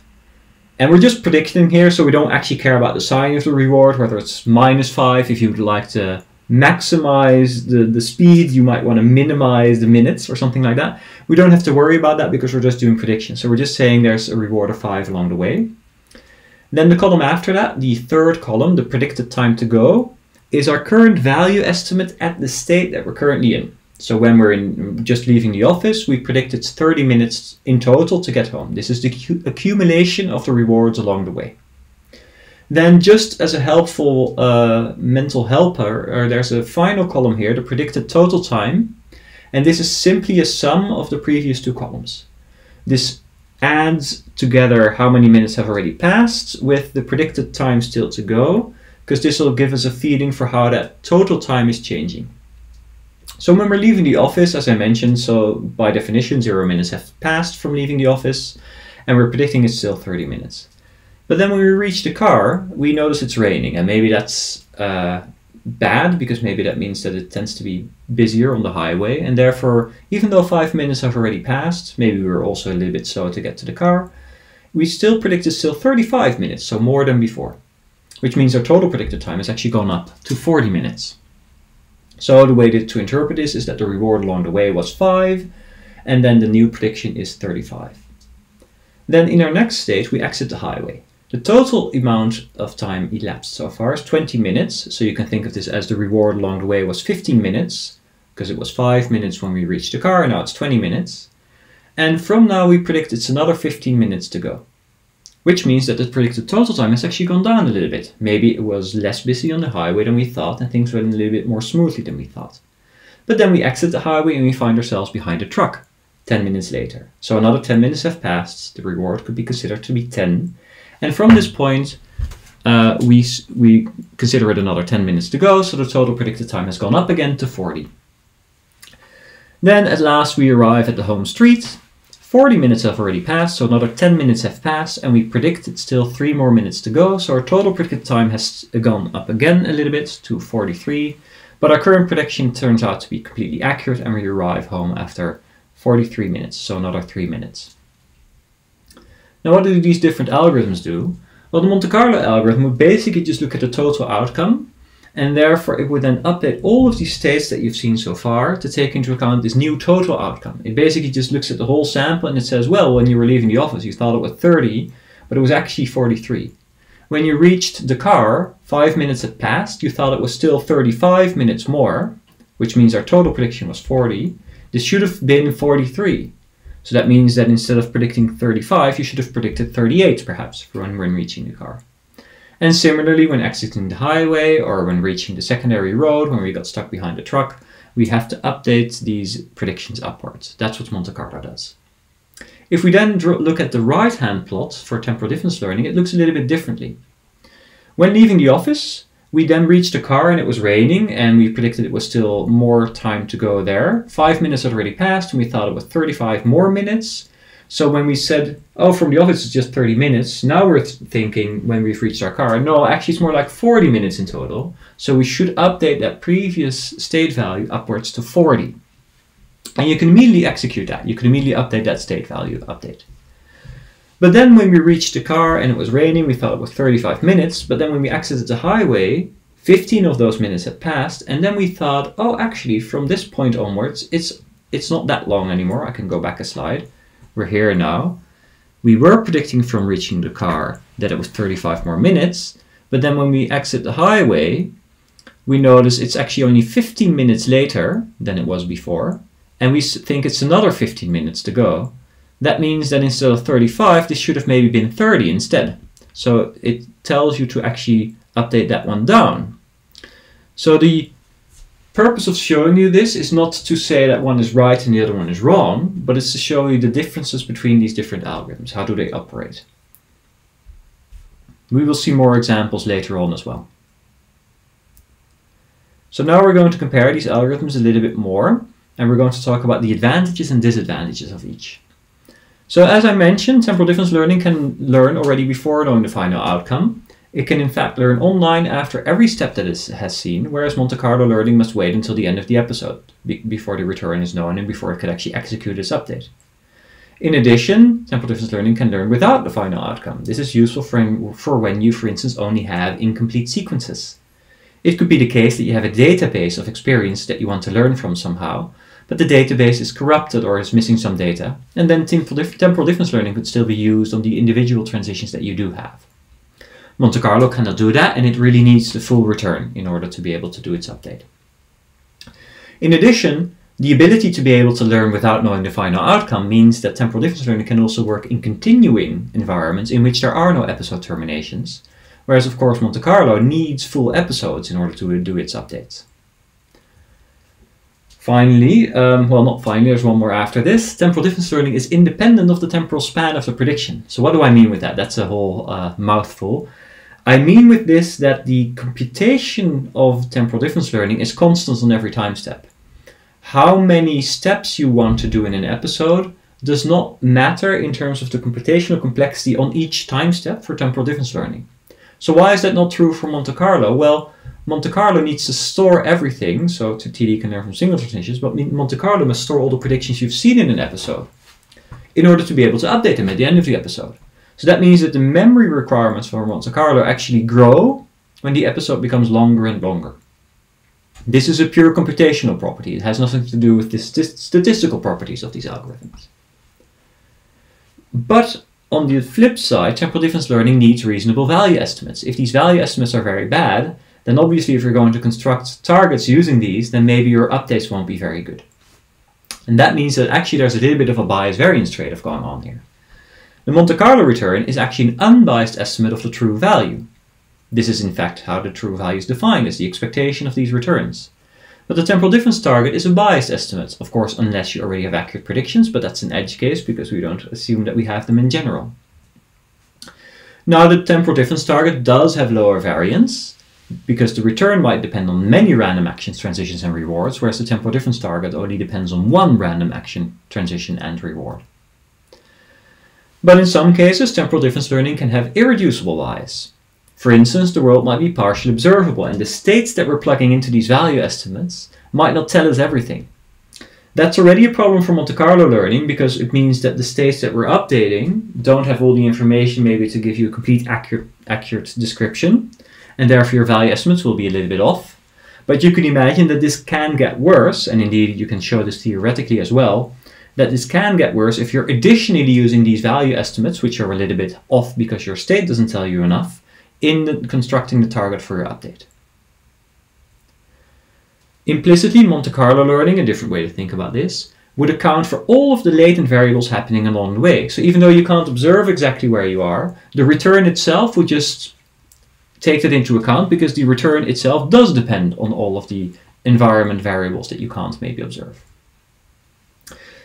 And we're just predicting here, so we don't actually care about the sign of the reward, whether it's -5 if you would like to maximize the speed, you might want to minimize the minutes or something like that. We don't have to worry about that because we're just doing predictions. So we're just saying there's a reward of 5 along the way. Then the column after that, the third column, the predicted time to go, is our current value estimate at the state that we're currently in. So when we're just leaving the office, we predict it's 30 minutes in total to get home. This is the accumulation of the rewards along the way. Then just as a helpful mental helper, there's a final column here, the predicted total time. And this is simply a sum of the previous two columns. This adds together how many minutes have already passed with the predicted time still to go, because this will give us a feeling for how that total time is changing. So when we're leaving the office, as I mentioned, so by definition 0 minutes have passed from leaving the office, and we're predicting it's still 30 minutes. But then when we reach the car, we notice it's raining, and maybe that's bad, because maybe that means that it tends to be busier on the highway, and therefore, even though 5 minutes have already passed, maybe we're also a little bit slow to get to the car, we still predict it's still 35 minutes, so more than before, which means our total predicted time has actually gone up to 40 minutes. So the way to interpret this is that the reward along the way was 5, and then the new prediction is 35. Then in our next stage, we exit the highway. The total amount of time elapsed so far is 20 minutes, so you can think of this as the reward along the way was 15 minutes, because it was 5 minutes when we reached the car, and now it's 20 minutes. And from now we predict it's another 15 minutes to go, which means that the predicted total time has actually gone down a little bit. Maybe it was less busy on the highway than we thought, and things went a little bit more smoothly than we thought. But then we exit the highway and we find ourselves behind a truck 10 minutes later. So another 10 minutes have passed, the reward could be considered to be 10. And from this point, we consider it another 10 minutes to go, so the total predicted time has gone up again to 40. Then at last we arrive at the home street. 40 minutes have already passed, so another 10 minutes have passed, and we predict it's still 3 more minutes to go, so our total predicted time has gone up again a little bit to 43, but our current prediction turns out to be completely accurate, and we arrive home after 43 minutes, so another 3 minutes. Now, what do these different algorithms do? Well, the Monte-Carlo algorithm would basically just look at the total outcome, and therefore it would then update all of these states that you've seen so far to take into account this new total outcome. It basically just looks at the whole sample and it says, well, when you were leaving the office you thought it was 30, but it was actually 43. When you reached the car, 5 minutes had passed, you thought it was still 35 minutes more, which means our total prediction was 40. This should have been 43. So that means that instead of predicting 35, you should have predicted 38 perhaps when reaching the car. And similarly, when exiting the highway or when reaching the secondary road, when we got stuck behind a truck, we have to update these predictions upwards. That's what Monte-Carlo does. If we then look at the right-hand plot for temporal difference learning, it looks a little bit differently. When leaving the office, we then reached the car and it was raining and we predicted it was still more time to go there. 5 minutes had already passed and we thought it was 35 more minutes. So when we said, oh, from the office it's just 30 minutes, now we're thinking when we've reached our car, no, actually it's more like 40 minutes in total. So we should update that previous state value upwards to 40. And you can immediately execute that. You can immediately update that state value update. But then when we reached the car and it was raining, we thought it was 35 minutes. But then when we exited the highway, 15 of those minutes had passed. And then we thought, oh, actually, from this point onwards, it's not that long anymore. I can go back a slide. We're here now. We were predicting from reaching the car that it was 35 more minutes. But then when we exit the highway, we notice it's actually only 15 minutes later than it was before. And we think it's another 15 minutes to go. That means that instead of 35, this should have maybe been 30 instead. So it tells you to actually update that one down. So the purpose of showing you this is not to say that one is right and the other one is wrong, but it's to show you the differences between these different algorithms. How do they operate? We will see more examples later on as well. So now we're going to compare these algorithms a little bit more, and we're going to talk about the advantages and disadvantages of each. So as I mentioned, temporal difference learning can learn already before knowing the final outcome. It can in fact learn online after every step that it has seen, whereas Monte-Carlo learning must wait until the end of the episode before the return is known and before it could actually execute its update. In addition, temporal difference learning can learn without the final outcome. This is useful for when you, for instance, only have incomplete sequences. It could be the case that you have a database of experience that you want to learn from somehow, but the database is corrupted or is missing some data, and then temporal difference learning could still be used on the individual transitions that you do have. Monte-Carlo cannot do that, and it really needs the full return in order to be able to do its update. In addition, the ability to be able to learn without knowing the final outcome means that temporal difference learning can also work in continuing environments in which there are no episode terminations, whereas of course Monte-Carlo needs full episodes in order to do its updates. Finally, well, not finally, there's one more after this. Temporal difference learning is independent of the temporal span of the prediction. So what do I mean with that? That's a whole mouthful. I mean with this that the computation of temporal difference learning is constant on every time step. How many steps you want to do in an episode does not matter in terms of the computational complexity on each time step for temporal difference learning. So why is that not true for Monte-Carlo? Well, Monte-Carlo needs to store everything, so TD can learn from single transitions, but Monte-Carlo must store all the predictions you've seen in an episode in order to be able to update them at the end of the episode. So that means that the memory requirements for Monte-Carlo actually grow when the episode becomes longer and longer. This is a pure computational property. It has nothing to do with the statistical properties of these algorithms. But on the flip side, temporal difference learning needs reasonable value estimates. If these value estimates are very bad, then obviously if you're going to construct targets using these, then maybe your updates won't be very good. And that means that actually there's a little bit of a bias variance trade-off going on here. The Monte-Carlo return is actually an unbiased estimate of the true value. This is in fact how the true value is defined, as the expectation of these returns. But the temporal difference target is a biased estimate, of course, unless you already have accurate predictions, but that's an edge case because we don't assume that we have them in general. Now, the temporal difference target does have lower variance, because the return might depend on many random actions, transitions, and rewards, whereas the temporal difference target only depends on one random action, transition, and reward. But in some cases, temporal difference learning can have irreducible bias. For instance, the world might be partially observable, and the states that we're plugging into these value estimates might not tell us everything. That's already a problem for Monte-Carlo learning, because it means that the states that we're updating don't have all the information maybe to give you a complete accurate description, and therefore your value estimates will be a little bit off. But you can imagine that this can get worse, and indeed you can show this theoretically as well, that this can get worse if you're additionally using these value estimates, which are a little bit off because your state doesn't tell you enough, in constructing the target for your update. Implicitly, Monte-Carlo learning, a different way to think about this, would account for all of the latent variables happening along the way. So even though you can't observe exactly where you are, the return itself would just take that into account, because the return itself does depend on all of the environment variables that you can't maybe observe.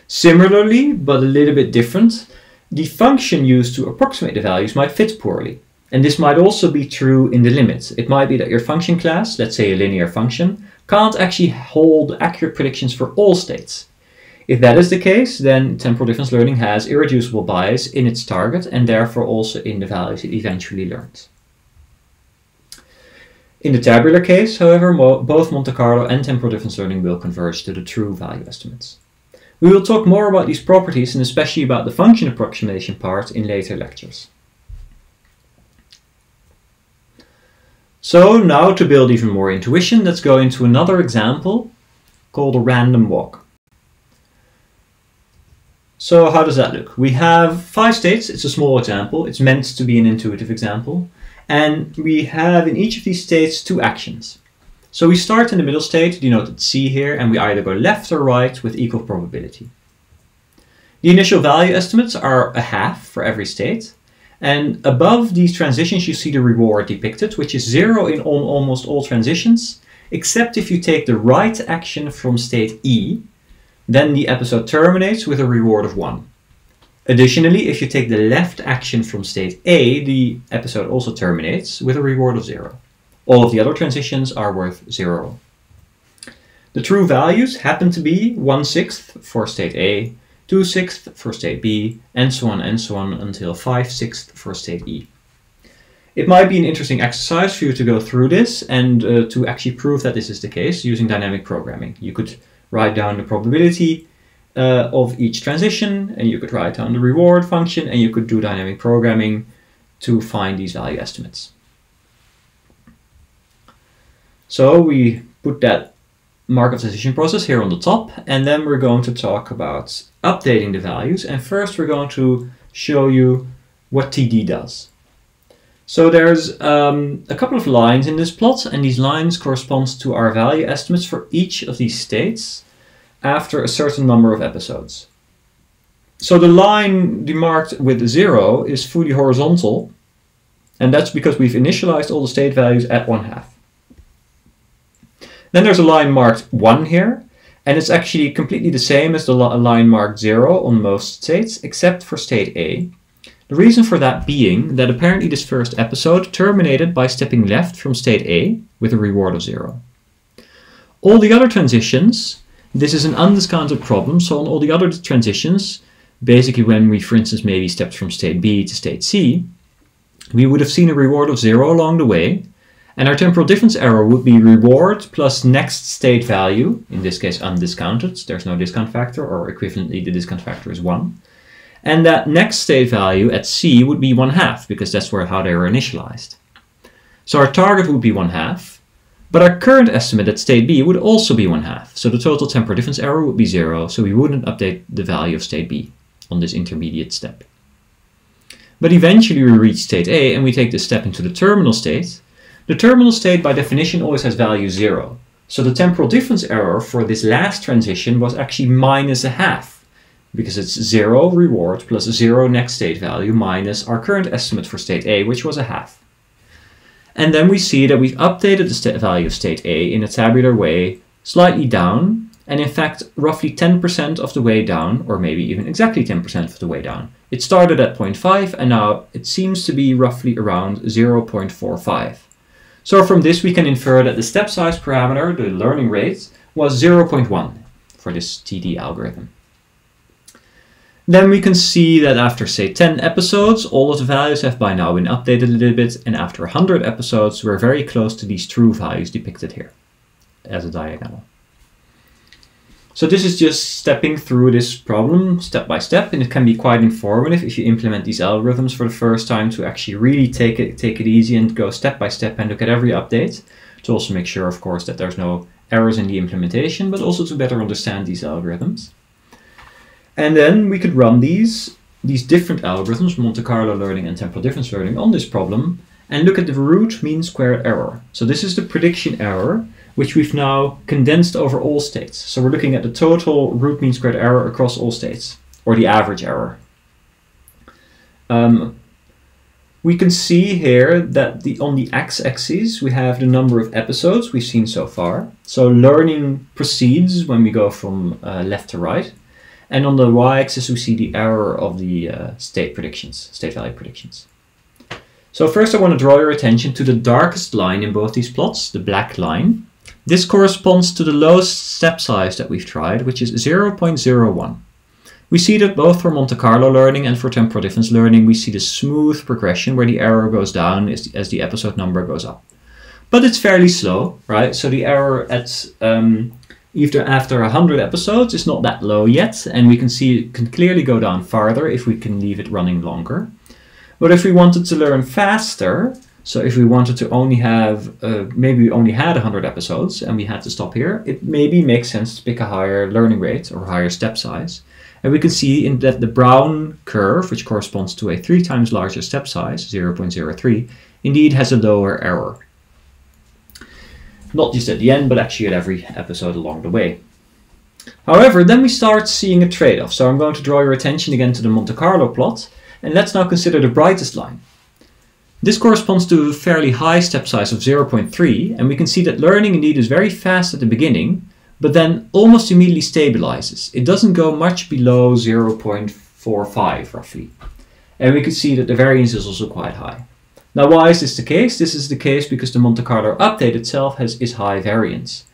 Similarly, but a little bit different, the function used to approximate the values might fit poorly. And this might also be true in the limits. It might be that your function class, let's say a linear function, can't actually hold accurate predictions for all states. If that is the case, then temporal difference learning has irreducible bias in its target and therefore also in the values it eventually learns. In the tabular case, however, both Monte Carlo and temporal difference learning will converge to the true value estimates. We will talk more about these properties and especially about the function approximation part in later lectures. So now, to build even more intuition, let's go into another example called a random walk. So how does that look? We have 5 states. It's a small example. It's meant to be an intuitive example. And we have in each of these states 2 actions. So we start in the middle state, denoted C here, and we either go left or right with equal probability. The initial value estimates are a half for every state. And above these transitions you see the reward depicted, which is 0 in almost all transitions, except if you take the right action from state E, then the episode terminates with a reward of 1. Additionally, if you take the left action from state A, the episode also terminates with a reward of 0. All of the other transitions are worth 0. The true values happen to be 1/6 for state A, 2/6 for state B, and so on until 5/6 for state E. It might be an interesting exercise for you to go through this and to actually prove that this is the case using dynamic programming. You could write down the probability of each transition, and you could write down the reward function, and you could do dynamic programming to find these value estimates. So we put that Markov decision process here on the top, and then we're going to talk about updating the values. And first we're going to show you what TD does. So there's a couple of lines in this plot, and these lines correspond to our value estimates for each of these states after a certain number of episodes. So the line demarked with 0 is fully horizontal, and that's because we've initialized all the state values at 1/2. Then there's a line marked 1 here, and it's actually completely the same as the line marked 0 on most states, except for state A. The reason for that being that apparently this first episode terminated by stepping left from state A with a reward of 0. All the other transitions, this is an undiscounted problem, so on all the other transitions, basically when we, for instance, maybe stepped from state B to state C, we would have seen a reward of 0 along the way, and our temporal difference error would be reward plus next state value, in this case undiscounted, there's no discount factor, or equivalently the discount factor is 1. And that next state value at C would be 1/2, because that's how they were initialized. So our target would be 1/2, but our current estimate at state B would also be 1/2. So the total temporal difference error would be 0, so we wouldn't update the value of state B on this intermediate step. But eventually we reach state A and we take this step into the terminal state. The terminal state by definition always has value 0. So the temporal difference error for this last transition was actually -1/2, because it's 0 reward plus 0 next state value minus our current estimate for state A, which was 1/2. And then we see that we've updated the value of state A in a tabular way slightly down, and in fact roughly 10% of the way down, or maybe even exactly 10% of the way down. It started at 0.5 and now it seems to be roughly around 0.45. So from this we can infer that the step size parameter, the learning rate, was 0.1 for this TD algorithm. Then we can see that after, say, 10 episodes, all of the values have by now been updated a little bit, and after 100 episodes, we're very close to these true values depicted here as a diagonal. So this is just stepping through this problem step by step, and it can be quite informative if you implement these algorithms for the first time to actually really take it easy and go step by step and look at every update, to also make sure, of course, that there's no errors in the implementation, but also to better understand these algorithms. And then we could run these different algorithms, Monte-Carlo learning and temporal difference learning, on this problem, and look at the root mean squared error. So this is the prediction error, which we've now condensed over all states. So we're looking at the total root mean squared error across all states, or the average error. We can see here that on the x-axis we have the number of episodes we've seen so far. So learning proceeds when we go from left to right. And on the y-axis we see the error of the state value predictions. So first I want to draw your attention to the darkest line in both these plots, the black line. This corresponds to the lowest step size that we've tried, which is 0.01. We see that both for Monte-Carlo learning and for Temporal-Difference learning, we see the smooth progression where the error goes down as the episode number goes up. But it's fairly slow, right? So the error at either after 100 episodes is not that low yet, and we can see it can clearly go down farther if we can leave it running longer. But if we wanted to learn faster, so if we wanted to only have, maybe we only had 100 episodes and we had to stop here, it maybe makes sense to pick a higher learning rate or higher step size. And we can see that the brown curve, which corresponds to a 3 times larger step size, 0.03, indeed has a lower error. Not just at the end, but actually at every episode along the way. However, then we start seeing a trade-off. So I'm going to draw your attention again to the Monte-Carlo plot, and let's now consider the brightest line. This corresponds to a fairly high step size of 0.3, and we can see that learning indeed is very fast at the beginning, but then almost immediately stabilizes. It doesn't go much below 0.45 roughly. And we can see that the variance is also quite high. Now why is this the case? This is the case because the Monte-Carlo update itself is high variance.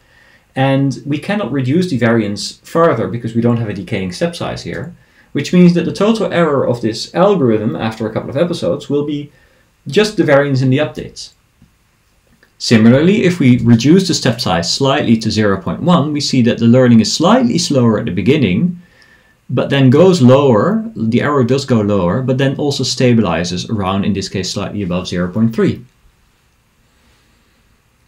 And we cannot reduce the variance further because we don't have a decaying step size here, which means that the total error of this algorithm after a couple of episodes will be just the variance in the updates. Similarly, if we reduce the step size slightly to 0.1, we see that the learning is slightly slower at the beginning, but then goes lower, the error does go lower, but then also stabilizes around, in this case, slightly above 0.3.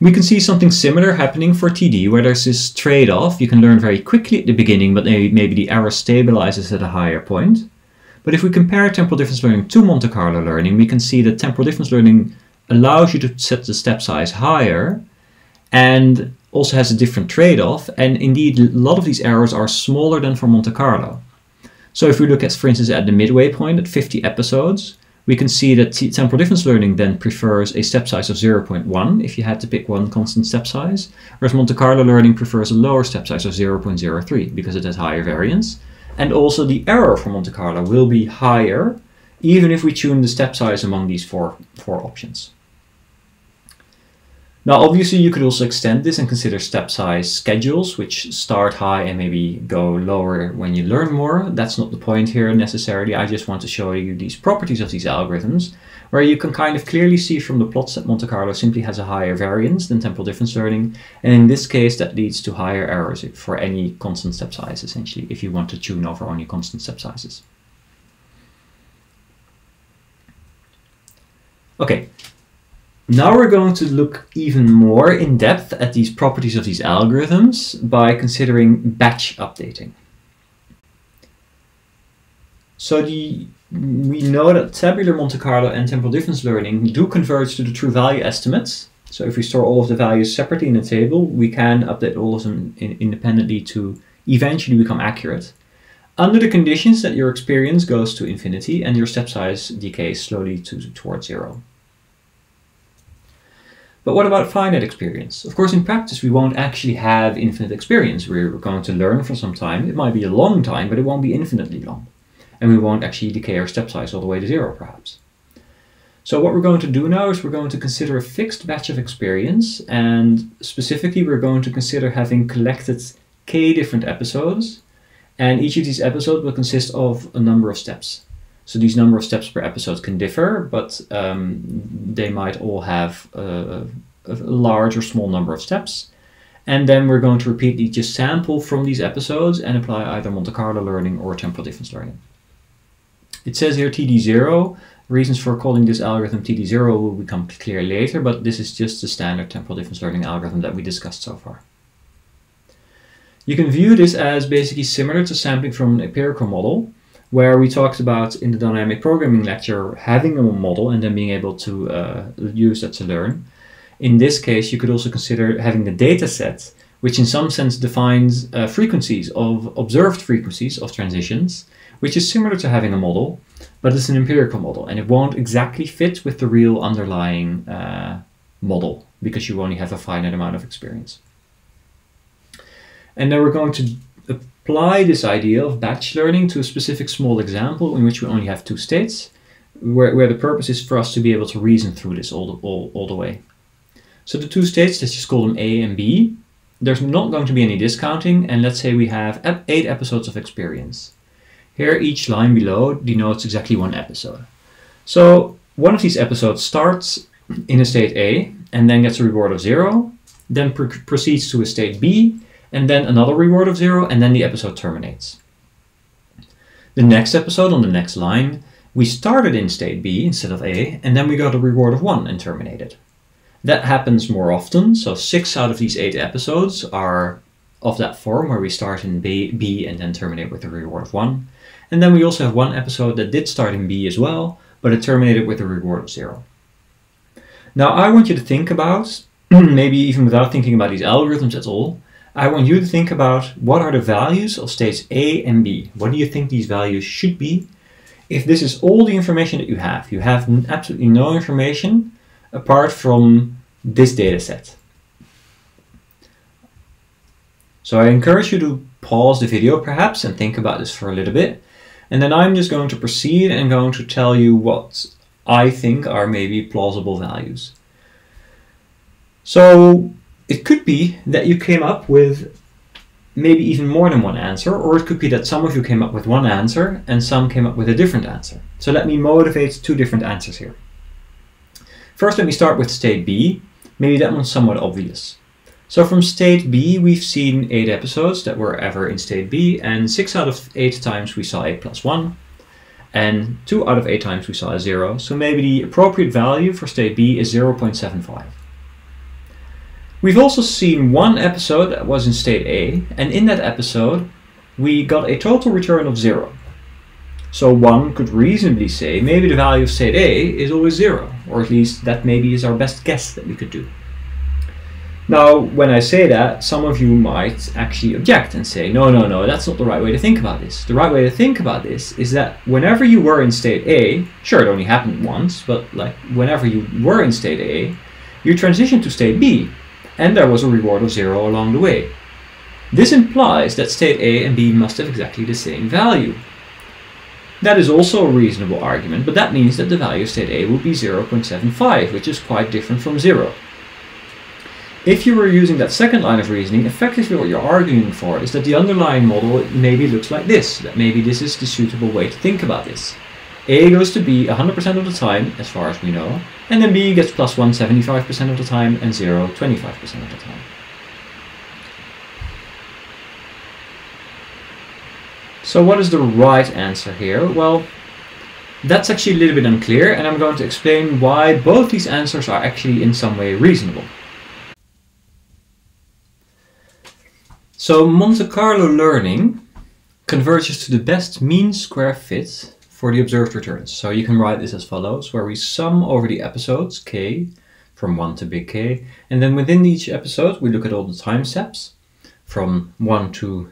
We can see something similar happening for TD, where there's this trade-off. You can learn very quickly at the beginning, but maybe the error stabilizes at a higher point. But if we compare Temporal-Difference Learning to Monte-Carlo learning, we can see that Temporal-Difference Learning allows you to set the step size higher and also has a different trade-off. And indeed, a lot of these errors are smaller than for Monte-Carlo. So if we look at, for instance, at the midway point at 50 episodes, we can see that Temporal-Difference Learning then prefers a step size of 0.1 if you had to pick one constant step size, whereas Monte-Carlo learning prefers a lower step size of 0.03 because it has higher variance. And also the error for Monte-Carlo will be higher even if we tune the step size among these four options. Now obviously you could also extend this and consider step size schedules, which start high and maybe go lower when you learn more. That's not the point here necessarily. I just want to show you these properties of these algorithms, where you can kind of clearly see from the plots that Monte-Carlo simply has a higher variance than Temporal-Difference Learning. And in this case, that leads to higher errors for any constant step size, essentially, if you want to tune over only constant step sizes. Okay. Now we're going to look even more in depth at these properties of these algorithms by considering batch updating. So we know that tabular Monte-Carlo and Temporal-Difference Learning do converge to the true value estimates. So if we store all of the values separately in a table, we can update all of them independently to eventually become accurate, under the conditions that your experience goes to infinity and your step size decays slowly towards 0. But what about finite experience? Of course, in practice, we won't actually have infinite experience. We're going to learn for some time. It might be a long time, but it won't be infinitely long. And we won't actually decay our step size all the way to 0, perhaps. So what we're going to do now is we're going to consider a fixed batch of experience. And specifically, we're going to consider having collected k different episodes. And each of these episodes will consist of a number of steps. So these number of steps per episode can differ, but they might all have a large or small number of steps. And then we're going to repeatedly just sample from these episodes and apply either Monte-Carlo learning or Temporal-Difference Learning. It says here TD0. Reasons for calling this algorithm TD0 will become clear later, but this is just the standard Temporal-Difference Learning algorithm that we discussed so far. You can view this as basically similar to sampling from an empirical model, where we talked about in the dynamic programming lecture having a model and then being able to use that to learn. In this case, you could also consider having the data set, which in some sense defines frequencies of observed frequencies of transitions, which is similar to having a model, but it's an empirical model and it won't exactly fit with the real underlying model because you only have a finite amount of experience. And then we're going to apply this idea of batch learning to a specific small example in which we only have two states, where the purpose is for us to be able to reason through this all the way. So the two states, let's just call them A and B. There's not going to be any discounting, and let's say we have 8 episodes of experience. Here each line below denotes exactly one episode. So one of these episodes starts in a state A and then gets a reward of 0, then proceeds to a state B, and then another reward of 0, and then the episode terminates. The next episode on the next line, we started in state B instead of A, and then we got a reward of 1 and terminated. That happens more often, so 6 out of these 8 episodes are of that form, where we start in B and then terminate with a reward of 1. And then we also have one episode that did start in B as well, but it terminated with a reward of 0. Now I want you to think about, maybe even without thinking about these algorithms at all, I want you to think about what are the values of states A and B. What do you think these values should be? If this is all the information that you have absolutely no information apart from this data set. So I encourage you to pause the video perhaps and think about this for a little bit. And then I'm just going to proceed and going to tell you what I think are maybe plausible values. So it could be that you came up with maybe even more than one answer, or it could be that some of you came up with one answer and some came up with a different answer. So let me motivate 2 different answers here. First, let me start with state B. Maybe that one's somewhat obvious. So from state B, we've seen 8 episodes that were ever in state B, and 6 out of 8 times we saw 8 plus 1, and 2 out of 8 times we saw a 0. So maybe the appropriate value for state B is 0.75. We've also seen one episode that was in state A, and in that episode we got a total return of 0. So one could reasonably say maybe the value of state A is always 0, or at least that maybe is our best guess that we could do. Now, when I say that, some of you might actually object and say, no, that's not the right way to think about this. The right way to think about this is that whenever you were in state A, sure, it only happened once, but like whenever you were in state A, you transitioned to state B, and there was a reward of 0 along the way. This implies that state A and B must have exactly the same value. That is also a reasonable argument, but that means that the value of state A would be 0.75, which is quite different from 0. If you were using that second line of reasoning, effectively what you're arguing for is that the underlying model maybe looks like this, that maybe this is the suitable way to think about this. A goes to B 100% of the time, as far as we know, and then B gets plus 1 75% of the time and 0 25% of the time. So what is the right answer here? Well, that's actually a little bit unclear, and I'm going to explain why both these answers are actually in some way reasonable. So Monte-Carlo learning converges to the best mean square fit for the observed returns. So you can write this as follows, where we sum over the episodes, k, from 1 to big K, and then within each episode we look at all the time steps, from 1 to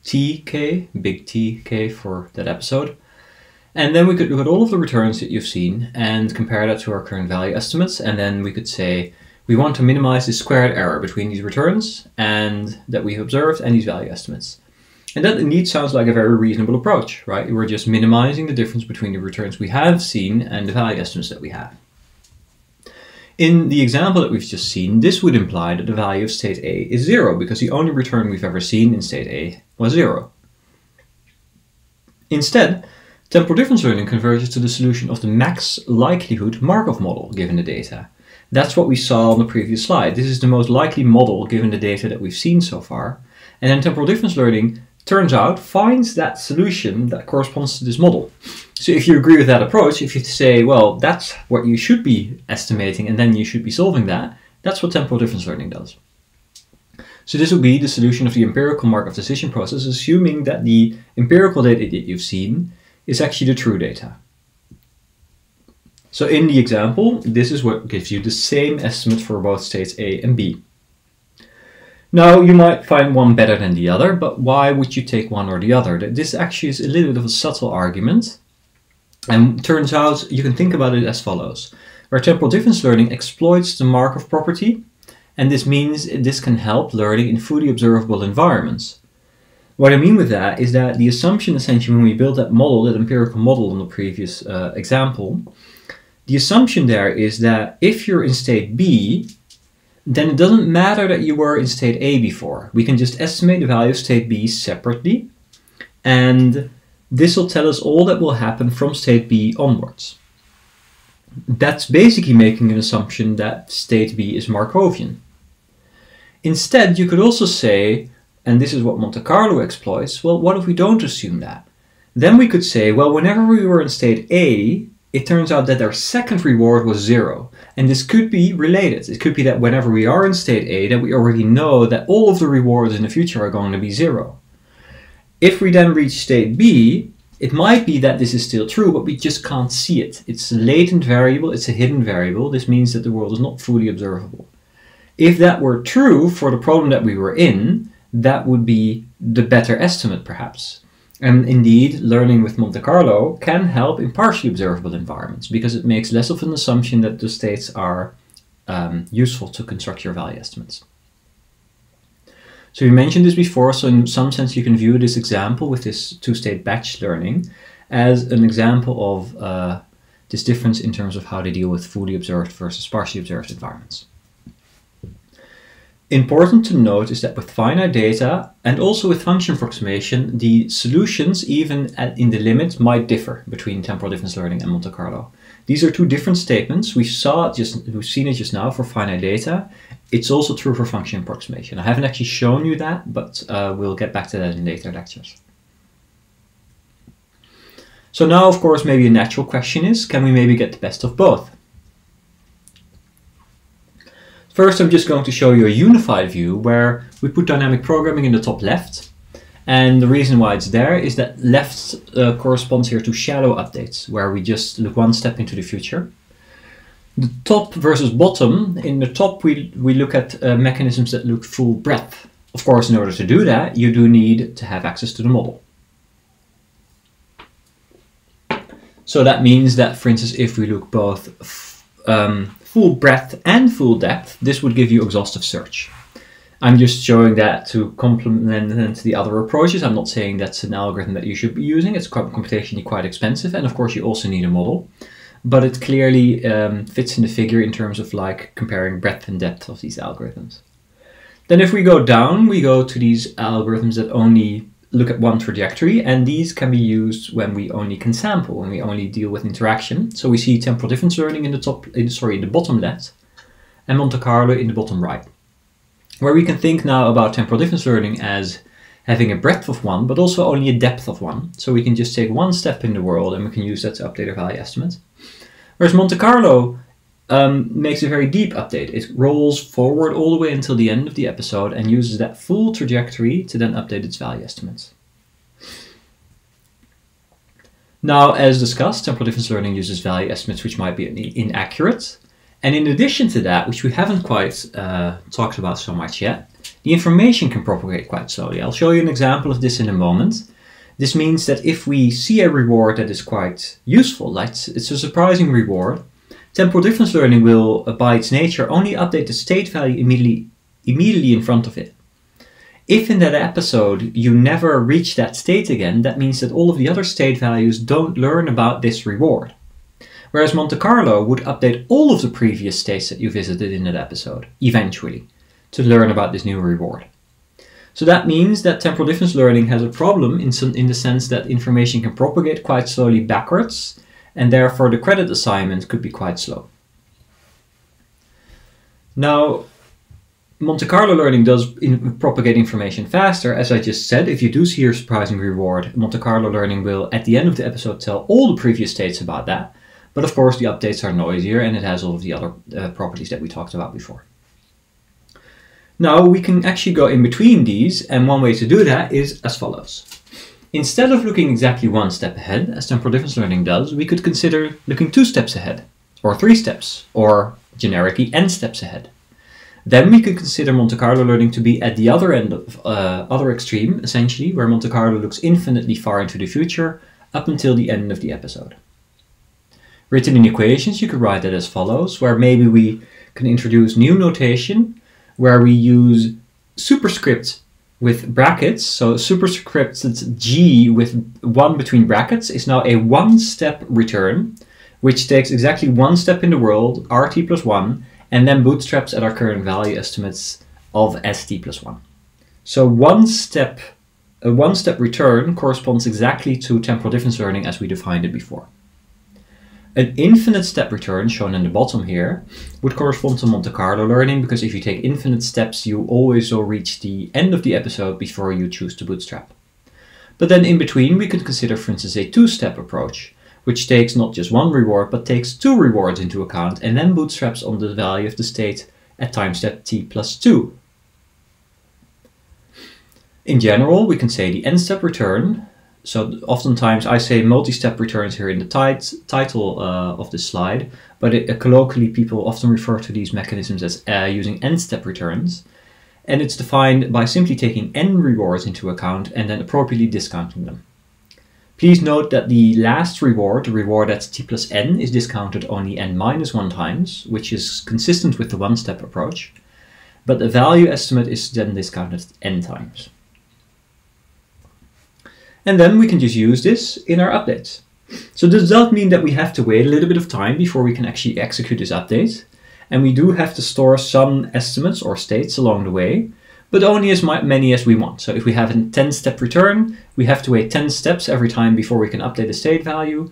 tk, big Tk for that episode. And then we could look at all of the returns that you've seen and compare that to our current value estimates, and then we could say we want to minimize the squared error between these returns and that we've observed and these value estimates. And that indeed sounds like a very reasonable approach, right? We're just minimizing the difference between the returns we have seen and the value estimates that we have. In the example that we've just seen, this would imply that the value of state A is 0, because the only return we've ever seen in state A was 0. Instead, temporal-difference learning converges to the solution of the max likelihood Markov model given the data. That's what we saw on the previous slide. This is the most likely model given the data that we've seen so far. And then temporal-difference learning, turns out, finds that solution that corresponds to this model. So if you agree with that approach, if you say, well, that's what you should be estimating and then you should be solving that, that's what temporal-difference learning does. So this would be the solution of the empirical Markov decision process, assuming that the empirical data that you've seen is actually the true data. So in the example, this is what gives you the same estimate for both states A and B. Now, you might find one better than the other, but why would you take one or the other? This actually is a little bit of a subtle argument. And turns out you can think about it as follows. Where temporal difference learning exploits the Markov property, and this means this can help learning in fully observable environments. What I mean with that is that the assumption essentially when we build that model, that empirical model in the previous example, the assumption there is that if you're in state B, then it doesn't matter that you were in state A before. We can just estimate the value of state B separately, and this will tell us all that will happen from state B onwards. That's basically making an assumption that state B is Markovian. Instead, you could also say, and this is what Monte-Carlo exploits, well, what if we don't assume that? Then we could say, well, whenever we were in state A, it turns out that our second reward was 0. And this could be related. It could be that whenever we are in state A, that we already know that all of the rewards in the future are going to be 0. If we then reach state B, it might be that this is still true, but we just can't see it. It's a latent variable, it's a hidden variable. This means that the world is not fully observable. If that were true for the problem that we were in, that would be the better estimate perhaps. And indeed, learning with Monte-Carlo can help in partially observable environments because it makes less of an assumption that the states are useful to construct your value estimates. So we mentioned this before, so in some sense you can view this example with this two-state batch learning as an example of this difference in terms of how they deal with fully observed versus partially observed environments. Important to note is that with finite data and also with function approximation, the solutions even in the limit might differ between temporal difference learning and Monte-Carlo. These are two different statements. We've seen it just now for finite data. It's also true for function approximation. I haven't actually shown you that, but we'll get back to that in later lectures. So now, of course, maybe a natural question is, can we maybe get the best of both? First, I'm just going to show you a unified view where we put dynamic programming in the top left. And the reason why it's there is that left corresponds here to shallow updates, where we just look one step into the future. The top versus bottom, in the top we look at mechanisms that look full breadth. Of course, in order to do that, you do need to have access to the model. So that means that, for instance, if we look both full breadth and full depth, this would give you exhaustive search. I'm just showing that to complement the other approaches. I'm not saying that's an algorithm that you should be using. It's computationally quite expensive, and of course you also need a model. But it clearly fits in the figure in terms of like comparing breadth and depth of these algorithms. Then if we go down, we go to these algorithms that only look at one trajectory, and these can be used when we only can sample, when we only deal with interaction. So we see temporal difference learning in the bottom left, and Monte-Carlo in the bottom right, where we can think now about temporal difference learning as having a breadth of one, but also only a depth of one. So we can just take one step in the world, and we can use that to update our value estimate. Whereas Monte-Carlo makes a very deep update. It rolls forward all the way until the end of the episode and uses that full trajectory to then update its value estimates. Now, as discussed, temporal difference learning uses value estimates which might be inaccurate. And in addition to that, which we haven't quite talked about so much yet, the information can propagate quite slowly. I'll show you an example of this in a moment. This means that if we see a reward that is quite useful, like it's a surprising reward, temporal difference learning will, by its nature, only update the state value immediately in front of it. If in that episode you never reach that state again, that means that all of the other state values don't learn about this reward. Whereas Monte-Carlo would update all of the previous states that you visited in that episode, eventually, to learn about this new reward. So that means that temporal difference learning has a problem in the sense that information can propagate quite slowly backwards, and therefore the credit assignment could be quite slow. Now, Monte-Carlo learning does propagate information faster. As I just said, if you do see a surprising reward, Monte-Carlo learning will, at the end of the episode, tell all the previous states about that. But of course, the updates are noisier, and it has all of the other properties that we talked about before. Now, we can actually go in between these, and one way to do that is as follows. Instead of looking exactly one step ahead, as temporal-difference learning does, we could consider looking 2 steps ahead, or 3 steps, or generically n steps ahead. Then we could consider Monte-Carlo learning to be at the other end of other extreme, essentially, where Monte-Carlo looks infinitely far into the future, up until the end of the episode. Written in equations, you could write that as follows, where maybe we can introduce new notation, where we use superscript with brackets. So superscripted G with 1 between brackets is now a 1-step return, which takes exactly 1 step in the world, rt plus 1, and then bootstraps at our current value estimates of st plus 1. So a 1-step return corresponds exactly to temporal-difference learning as we defined it before. An infinite step return, shown in the bottom here, would correspond to Monte-Carlo learning, because if you take infinite steps, you always will reach the end of the episode before you choose to bootstrap. But then in between, we could consider, for instance, a 2-step approach, which takes not just 1 reward, but takes 2 rewards into account, and then bootstraps on the value of the state at time step t plus 2. In general, we can say the n-step return. So oftentimes I say multi-step returns here in the title of this slide, but colloquially people often refer to these mechanisms as using n-step returns. And it's defined by simply taking n rewards into account and then appropriately discounting them. Please note that the last reward, the reward at t plus n, is discounted only n minus 1 times, which is consistent with the 1-step approach. But the value estimate is then discounted n times. And then we can just use this in our updates. So this does mean that we have to wait a little bit of time before we can actually execute this update. And we do have to store some estimates or states along the way, but only as many as we want. So if we have a 10-step return, we have to wait 10 steps every time before we can update the state value.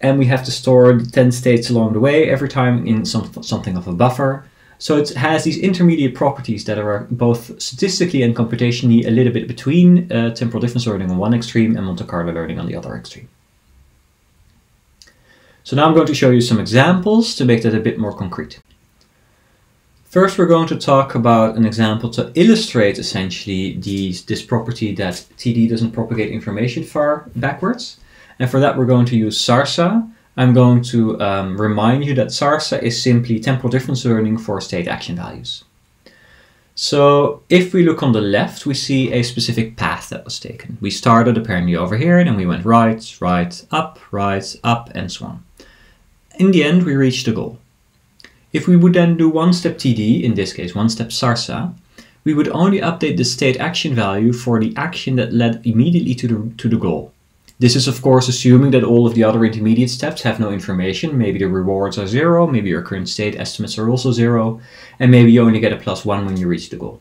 And we have to store the 10 states along the way every time in something of a buffer. So it has these intermediate properties that are both statistically and computationally a little bit between temporal-difference learning on one extreme and Monte-Carlo learning on the other extreme. So now I'm going to show you some examples to make that a bit more concrete. First, we're going to talk about an example to illustrate essentially this property that TD doesn't propagate information far backwards. And for that, we're going to use SARSA. I'm going to remind you that SARSA is simply temporal-difference learning for state action values. So if we look on the left, we see a specific path that was taken. We started apparently over here, and then we went right, up, and so on. In the end, we reached the goal. If we would then do 1-step TD, in this case 1-step SARSA, we would only update the state action value for the action that led immediately to the goal. This is of course assuming that all of the other intermediate steps have no information. Maybe the rewards are 0, maybe your current state estimates are also 0, and maybe you only get a +1 when you reach the goal.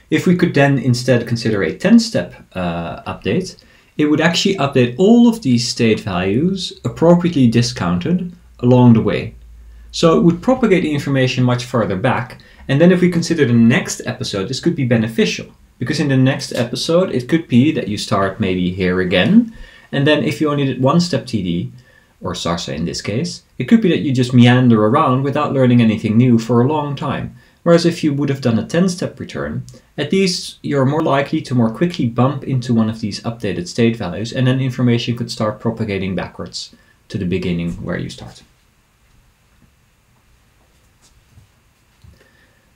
If we could then instead consider a 10-step update, it would actually update all of these state values appropriately discounted along the way. So it would propagate the information much further back, and then if we consider the next episode, this could be beneficial. Because in the next episode, it could be that you start maybe here again, and then if you only did 1-step TD, or SARSA in this case, it could be that you just meander around without learning anything new for a long time. Whereas if you would have done a 10-step return, at least you're more likely to more quickly bump into one of these updated state values, and then information could start propagating backwards to the beginning where you start.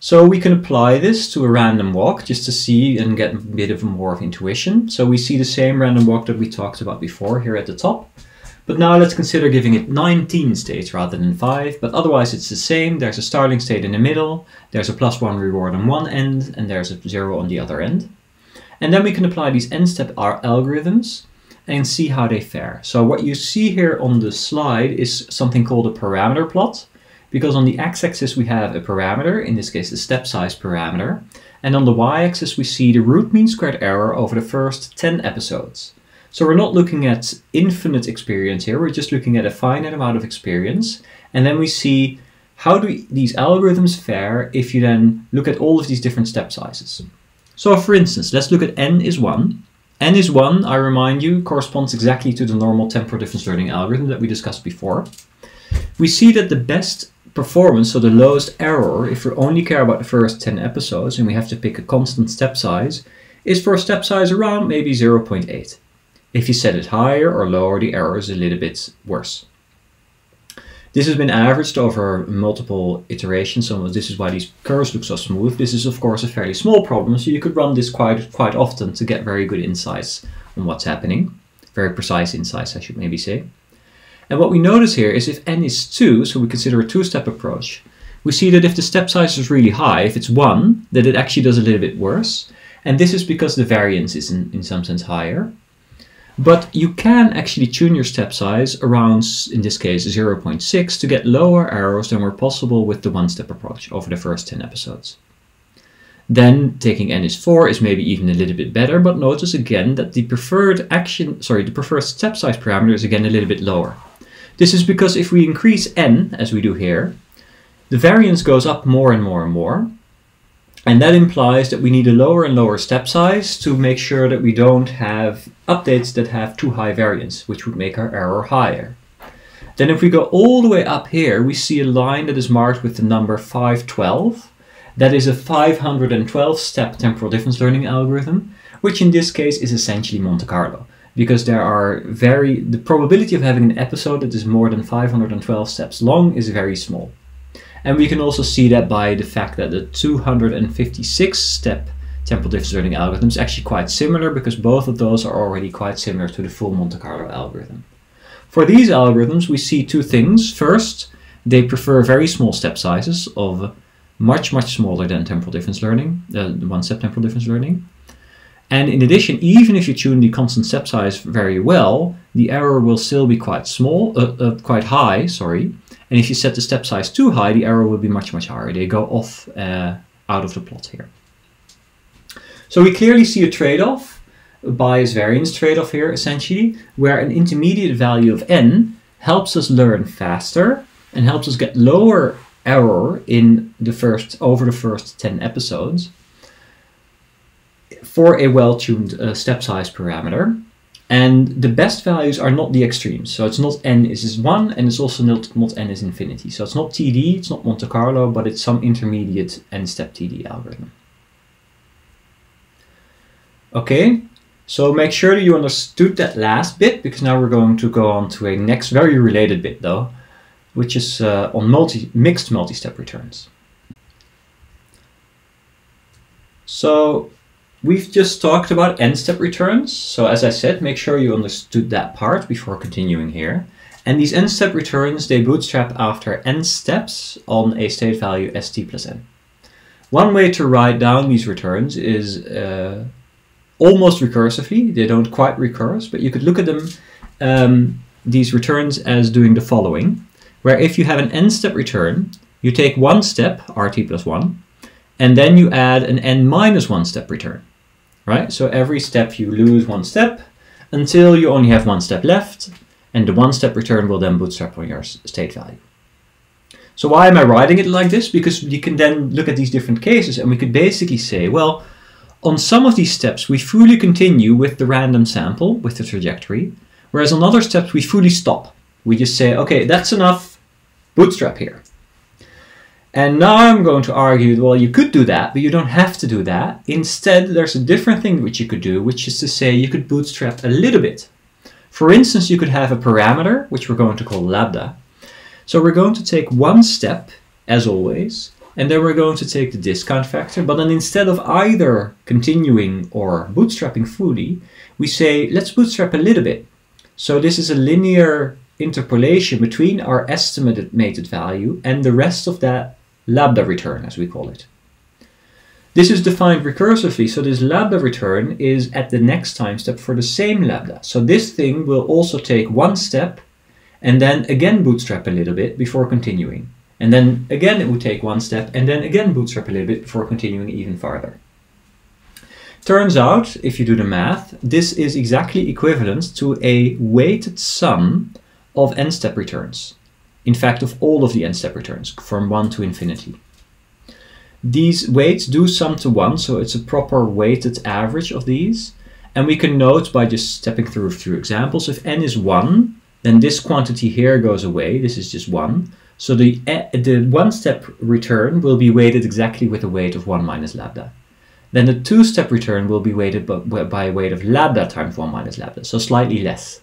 So we can apply this to a random walk just to see and get a bit more of intuition. So we see the same random walk that we talked about before here at the top. But now let's consider giving it 19 states rather than 5, but otherwise it's the same. There's a starting state in the middle, there's a +1 reward on one end, and there's a 0 on the other end. And then we can apply these n-step algorithms and see how they fare. So what you see here on the slide is something called a parameter plot. Because on the x-axis we have a parameter, in this case the step size parameter, and on the y-axis we see the root mean squared error over the first 10 episodes. So we're not looking at infinite experience here, we're just looking at a finite amount of experience, and then we see how do these algorithms fare if you then look at all of these different step sizes. So for instance, let's look at n is 1. N is 1, I remind you, corresponds exactly to the normal temporal-difference learning algorithm that we discussed before. We see that the best performance, so the lowest error, if we only care about the first 10 episodes and we have to pick a constant step size, is for a step size around maybe 0.8. If you set it higher or lower, the error is a little bit worse. This has been averaged over multiple iterations, so this is why these curves look so smooth. This is of course a fairly small problem, so you could run this quite often to get very good insights on what's happening. Very precise insights, I should maybe say. And what we notice here is if n is 2, so we consider a two-step approach, we see that if the step size is really high, if it's 1, that it actually does a little bit worse. And this is because the variance is in some sense higher. But you can actually tune your step size around, in this case, 0.6 to get lower errors than were possible with the one-step approach over the first 10 episodes. Then taking n is 4 is maybe even a little bit better, but notice again that the preferred step size parameter is again a little bit lower. This is because if we increase n, as we do here, the variance goes up more and more and more. And that implies that we need a lower and lower step size to make sure that we don't have updates that have too high variance, which would make our error higher. Then if we go all the way up here, we see a line that is marked with the number 512. That is a 512-step temporal difference learning algorithm, which in this case is essentially Monte-Carlo, because the probability of having an episode that is more than 512 steps long is very small. And we can also see that by the fact that the 256-step temporal difference learning algorithm is actually quite similar, because both of those are already quite similar to the full Monte-Carlo algorithm. For these algorithms, we see two things. First, they prefer very small step sizes of much smaller than temporal difference learning, one-step temporal difference learning. And in addition, even if you tune the constant step size very well, the error will still be quite high, sorry. And if you set the step size too high, the error will be much higher. They go off out of the plot here. So we clearly see a trade-off, a bias-variance trade-off here, essentially, where an intermediate value of n helps us learn faster and helps us get lower error over the first 10 episodes for a well-tuned step size parameter. And the best values are not the extremes. So it's not n is 1, and it's also not n is infinity. So it's not TD, it's not Monte Carlo, but it's some intermediate n-step TD algorithm. Okay, so make sure that you understood that last bit, because now we're going to go on to a next very related bit though, which is on mixed multi-step returns. So we've just talked about n-step returns. So as I said, make sure you understood that part before continuing here. And these n-step returns, they bootstrap after n steps on a state value st plus n. One way to write down these returns is almost recursively. They don't quite recurse, but you could look at them, these returns, as doing the following, where if you have an n-step return, you take one step, rt plus 1, and then you add an n minus 1 step return. Right? So every step you lose one step until you only have one step left, and the one step return will then bootstrap on your state value. So why am I writing it like this? Because you can then look at these different cases, and we could basically say, well, on some of these steps we fully continue with the random sample, with the trajectory, whereas on other steps we fully stop. We just say, okay, that's enough, bootstrap here. And now I'm going to argue, well, you could do that, but you don't have to do that. Instead, there's a different thing which you could do, which is to say you could bootstrap a little bit. For instance, you could have a parameter, which we're going to call lambda. So we're going to take one step, as always, and then we're going to take the discount factor. But then instead of either continuing or bootstrapping fully, we say, let's bootstrap a little bit. So this is a linear interpolation between our estimated value and the rest of that lambda return, as we call it. This is defined recursively, so this lambda return is at the next time step for the same lambda. So this thing will also take one step and then again bootstrap a little bit before continuing. And then again it would take one step and then again bootstrap a little bit before continuing even farther. Turns out, if you do the math, this is exactly equivalent to a weighted sum of n-step returns. In fact, of all of the n-step returns, from 1 to infinity. These weights do sum to 1, so it's a proper weighted average of these. And we can note by just stepping through a few examples, if n is 1, then this quantity here goes away, this is just 1. So the one-step return will be weighted exactly with a weight of 1 minus lambda. then the two-step return will be weighted by a weight of lambda times 1 minus lambda, so slightly less.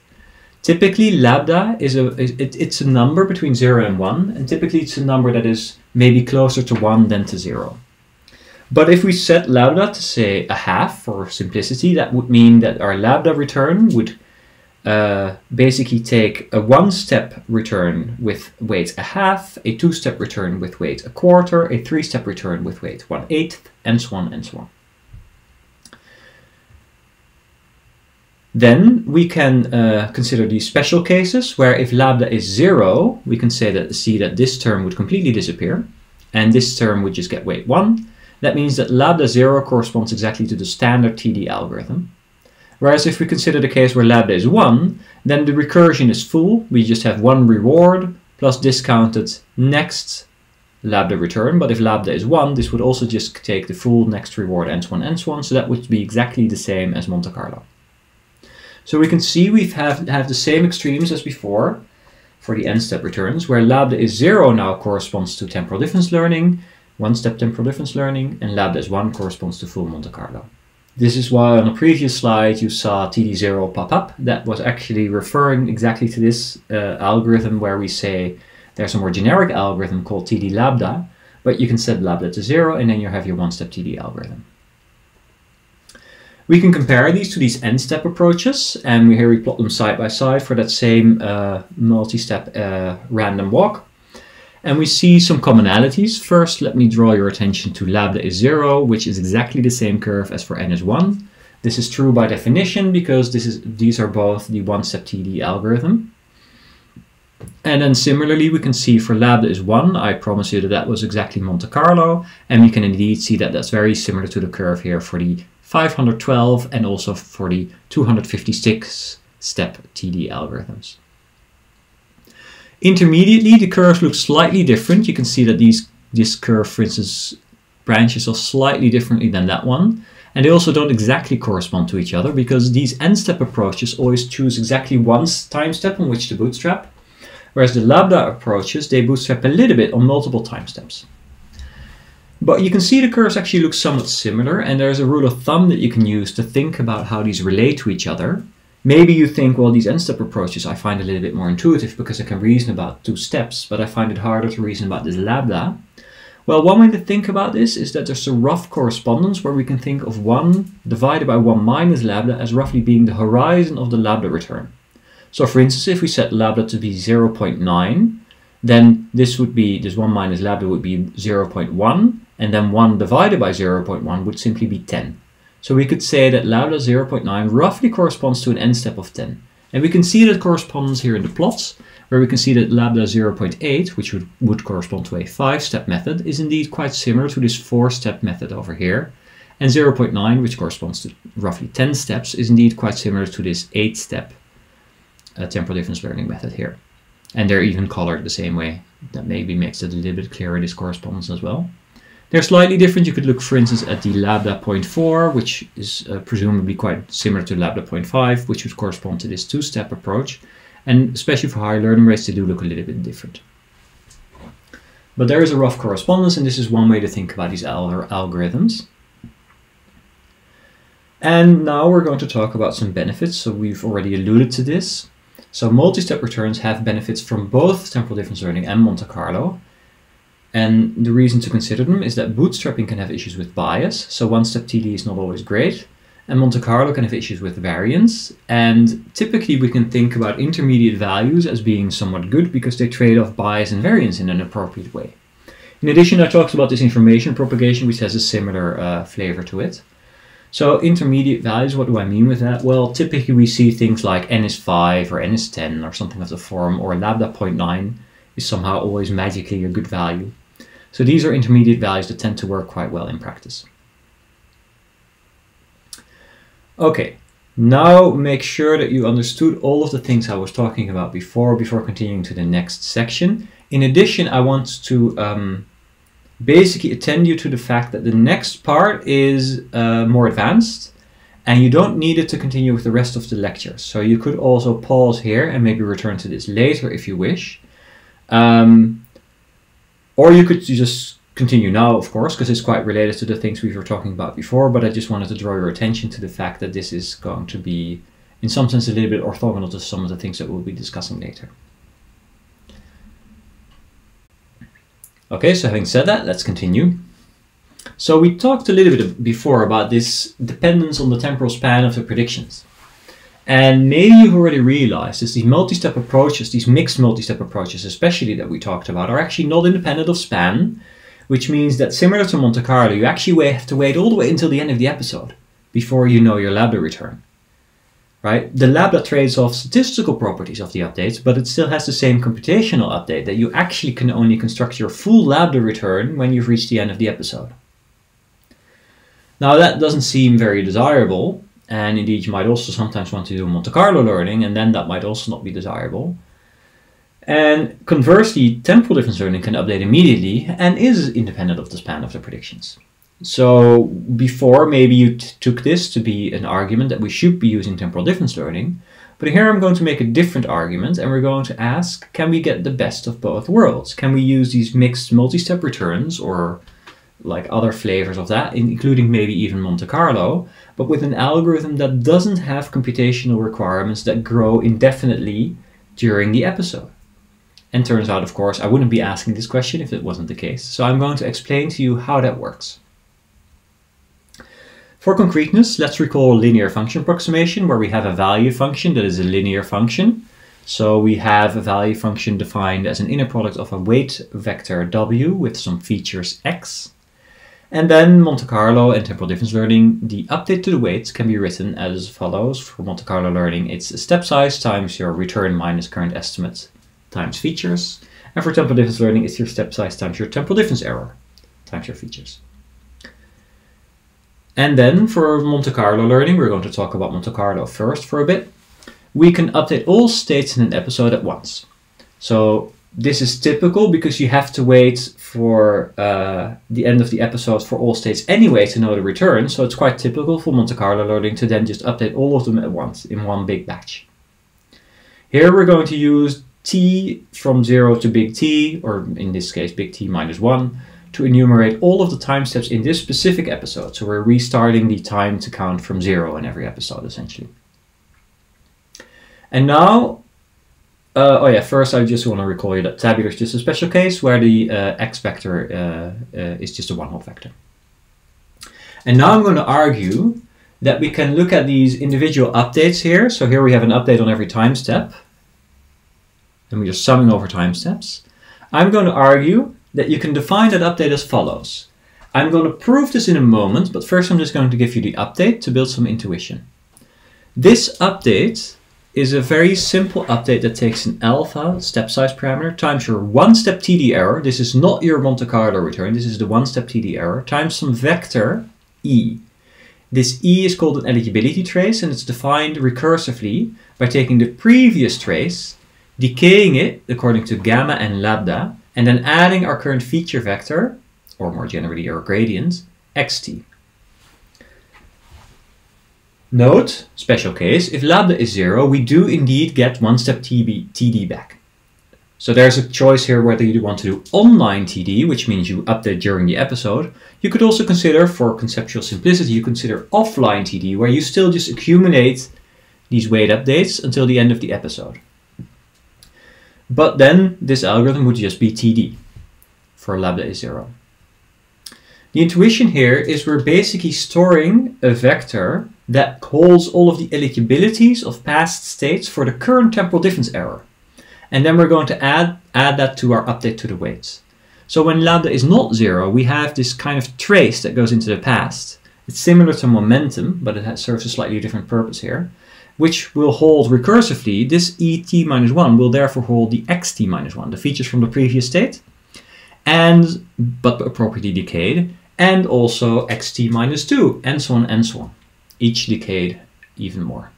Typically, lambda is it's a number between 0 and 1, and typically it's a number that is maybe closer to 1 than to 0. But if we set lambda to, say, a half for simplicity, that would mean that our lambda return would basically take a one-step return with weight a half, a two-step return with weight a quarter, a three-step return with weight 1/8, and so on and so on. Then we can consider these special cases where if lambda is 0, we can say that see that this term would completely disappear, and this term would just get weight 1. That means that lambda 0 corresponds exactly to the standard TD algorithm. Whereas if we consider the case where lambda is 1, then the recursion is full. We just have one reward plus discounted next lambda return. But if lambda is 1, this would also just take the full next reward and so on and so on. So that would be exactly the same as Monte Carlo. So we can see we have the same extremes as before for the n-step returns, where lambda is 0 now corresponds to temporal difference learning, one-step temporal difference learning, and lambda is 1 corresponds to full Monte Carlo. This is why on a previous slide you saw TD0 pop up. That was actually referring exactly to this algorithm where we say there's a more generic algorithm called TD lambda, but you can set lambda to 0 and then you have your one-step TD algorithm. We can compare these to these n-step approaches, and here we plot them side by side for that same multi-step random walk. And we see some commonalities. First, let me draw your attention to lambda is 0, which is exactly the same curve as for n is 1. This is true by definition because these are both the one-step TD algorithm. And then similarly, we can see for lambda is 1, I promise you that that was exactly Monte Carlo, and we can indeed see that that's very similar to the curve here for the 512 and also for the 256-step TD algorithms. Intermediately, the curves look slightly different. You can see that this curve, for instance, branches off slightly differently than that one. And they also don't exactly correspond to each other because these n-step approaches always choose exactly one time step on which to bootstrap. Whereas the lambda approaches, they bootstrap a little bit on multiple time steps. But you can see the curves actually look somewhat similar, and there's a rule of thumb that you can use to think about how these relate to each other. Maybe you think, well, these n-step approaches I find a little bit more intuitive because I can reason about 2 steps, but I find it harder to reason about this lambda. Well, one way to think about this is that there's a rough correspondence where we can think of 1 divided by 1 minus lambda as roughly being the horizon of the lambda return. So for instance, if we set lambda to be 0.9, then this 1 minus lambda would be 0.1, and then 1 divided by 0.1 would simply be 10. So we could say that lambda 0.9 roughly corresponds to an n-step of 10. And we can see that corresponds here in the plots, where we can see that lambda 0.8, which would correspond to a 5-step method, is indeed quite similar to this 4-step method over here. And 0.9, which corresponds to roughly 10 steps, is indeed quite similar to this 8-step temporal difference learning method here. And they're even colored the same way. That maybe makes it a little bit clearer, this correspondence as well. They're slightly different. You could look, for instance, at the lambda 0.4, which is presumably quite similar to lambda 0.5, which would correspond to this 2-step approach. And especially for higher learning rates, they do look a little bit different. But there is a rough correspondence, and this is one way to think about these algorithms. And now we're going to talk about some benefits. So we've already alluded to this. So multi-step returns have benefits from both temporal difference learning and Monte Carlo. And the reason to consider them is that bootstrapping can have issues with bias. So one-step TD is not always great. And Monte Carlo can have issues with variance. And typically we can think about intermediate values as being somewhat good because they trade off bias and variance in an appropriate way. In addition, I talked about this information propagation, which has a similar flavor to it. So intermediate values, what do I mean with that? Well, typically we see things like n is 5 or n is 10 or something of the form, or lambda 0.9 is somehow always magically a good value. So these are intermediate values that tend to work quite well in practice. Okay, now make sure that you understood all of the things I was talking about before continuing to the next section. In addition, I want to basically attend you to the fact that the next part is more advanced, and you don't need it to continue with the rest of the lecture. So you could also pause here and maybe return to this later if you wish. Or you could just continue now, of course, because it's quite related to the things we were talking about before, but I just wanted to draw your attention to the fact that this is going to be, in some sense, a little bit orthogonal to some of the things that we'll be discussing later. Okay, so having said that, let's continue. So we talked a little bit before about this dependence on the temporal span of the predictions. And maybe you've already realized is these multi-step approaches, these mixed multi-step approaches especially that we talked about, are actually not independent of span, which means that similar to Monte Carlo, you actually have to wait all the way until the end of the episode before you know your lambda return. Right? The lambda trades off statistical properties of the updates, but it still has the same computational update that you actually can only construct your full lambda return when you've reached the end of the episode. Now that doesn't seem very desirable, and indeed you might also sometimes want to do Monte-Carlo learning, and then that might also not be desirable. And conversely, temporal difference learning can update immediately and is independent of the span of the predictions. So before, maybe you took this to be an argument that we should be using temporal difference learning, but here I'm going to make a different argument, and we're going to ask, can we get the best of both worlds? Can we use these mixed multi-step returns, or like other flavors of that, including maybe even Monte Carlo, but with an algorithm that doesn't have computational requirements that grow indefinitely during the episode? And turns out, of course, I wouldn't be asking this question if it wasn't the case. So I'm going to explain to you how that works. For concreteness, let's recall linear function approximation, where we have a value function that is a linear function. So we have a value function defined as an inner product of a weight vector w with some features x. And then Monte Carlo and temporal difference learning, the update to the weights can be written as follows. For Monte Carlo learning, it's a step size times your return minus current estimate times features. And for temporal difference learning, it's your step size times your temporal difference error times your features. And then for Monte Carlo learning, we're going to talk about Monte Carlo first for a bit. We can update all states in an episode at once. So this is typical because you have to wait for the end of the episode for all states anyway to know the return. So it's quite typical for Monte Carlo learning to then just update all of them at once in one big batch. Here we're going to use t from 0 to big T, or in this case big T minus 1, to enumerate all of the time steps in this specific episode. So we're restarting the time to count from 0 in every episode essentially. And now, first I just want to recall you that tabular is just a special case where the x vector is just a one-hot vector. And now I'm going to argue that we can look at these individual updates here. So here we have an update on every time step, and we're just summing over time steps. I'm going to argue that you can define that update as follows. I'm going to prove this in a moment, but first I'm just going to give you the update to build some intuition. This update is a very simple update that takes an alpha step size parameter times your one-step TD error. This is not your Monte Carlo return, this is the one-step TD error, times some vector e. This e is called an eligibility trace, and it's defined recursively by taking the previous trace, decaying it according to gamma and lambda, and then adding our current feature vector, or more generally our gradient, xt. Note, special case, if lambda is 0, we do indeed get one-step TD back. So there's a choice here whether you want to do online TD, which means you update during the episode. You could also consider, for conceptual simplicity, you consider offline TD, where you still just accumulate these weight updates until the end of the episode. But then this algorithm would just be TD for lambda is 0. The intuition here is we're basically storing a vector that holds all of the eligibilities of past states for the current temporal difference error. And then we're going to add that to our update to the weights. So when lambda is not 0, we have this kind of trace that goes into the past. It's similar to momentum, but it serves a slightly different purpose here, which will hold recursively. This et minus 1 will therefore hold the xt minus 1, the features from the previous state, but appropriately decayed, and also xt minus 2, and so on, each decayed even more.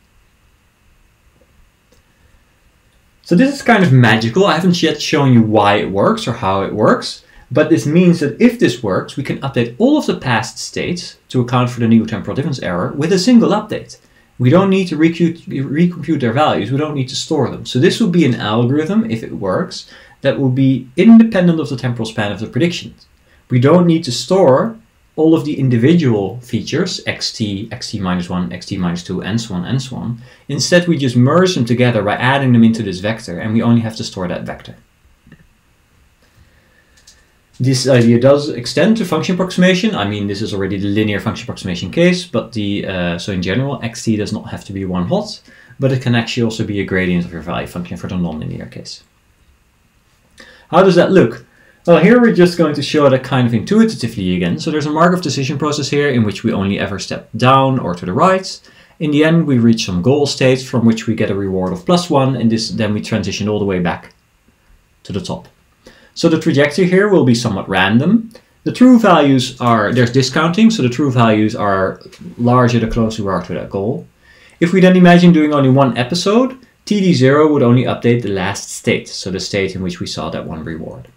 So this is kind of magical. I haven't yet shown you why it works or how it works, but this means that if this works, we can update all of the past states to account for the new temporal difference error with a single update. We don't need to recompute their values, we don't need to store them. So this will be an algorithm, if it works, that will be independent of the temporal span of the predictions. we don't need to store all of the individual features, xt, xt minus 1, xt minus 2, and so on and so on. Instead, we just merge them together by adding them into this vector, and we only have to store that vector. This idea does extend to function approximation. I mean, this is already the linear function approximation case, but so in general, xt does not have to be one hot, but it can actually also be a gradient of your value function for the nonlinear case. How does that look? Well, here we're just going to show that kind of intuitively again. So there's a Markov decision process here in which we only ever step down or to the right. In the end, we reach some goal state from which we get a reward of +1, and then we transition all the way back to the top. So the trajectory here will be somewhat random. The true values are, there's discounting, so the true values are larger the closer we are to that goal. If we then imagine doing only one episode, TD0 would only update the last state, so the state in which we saw that one reward.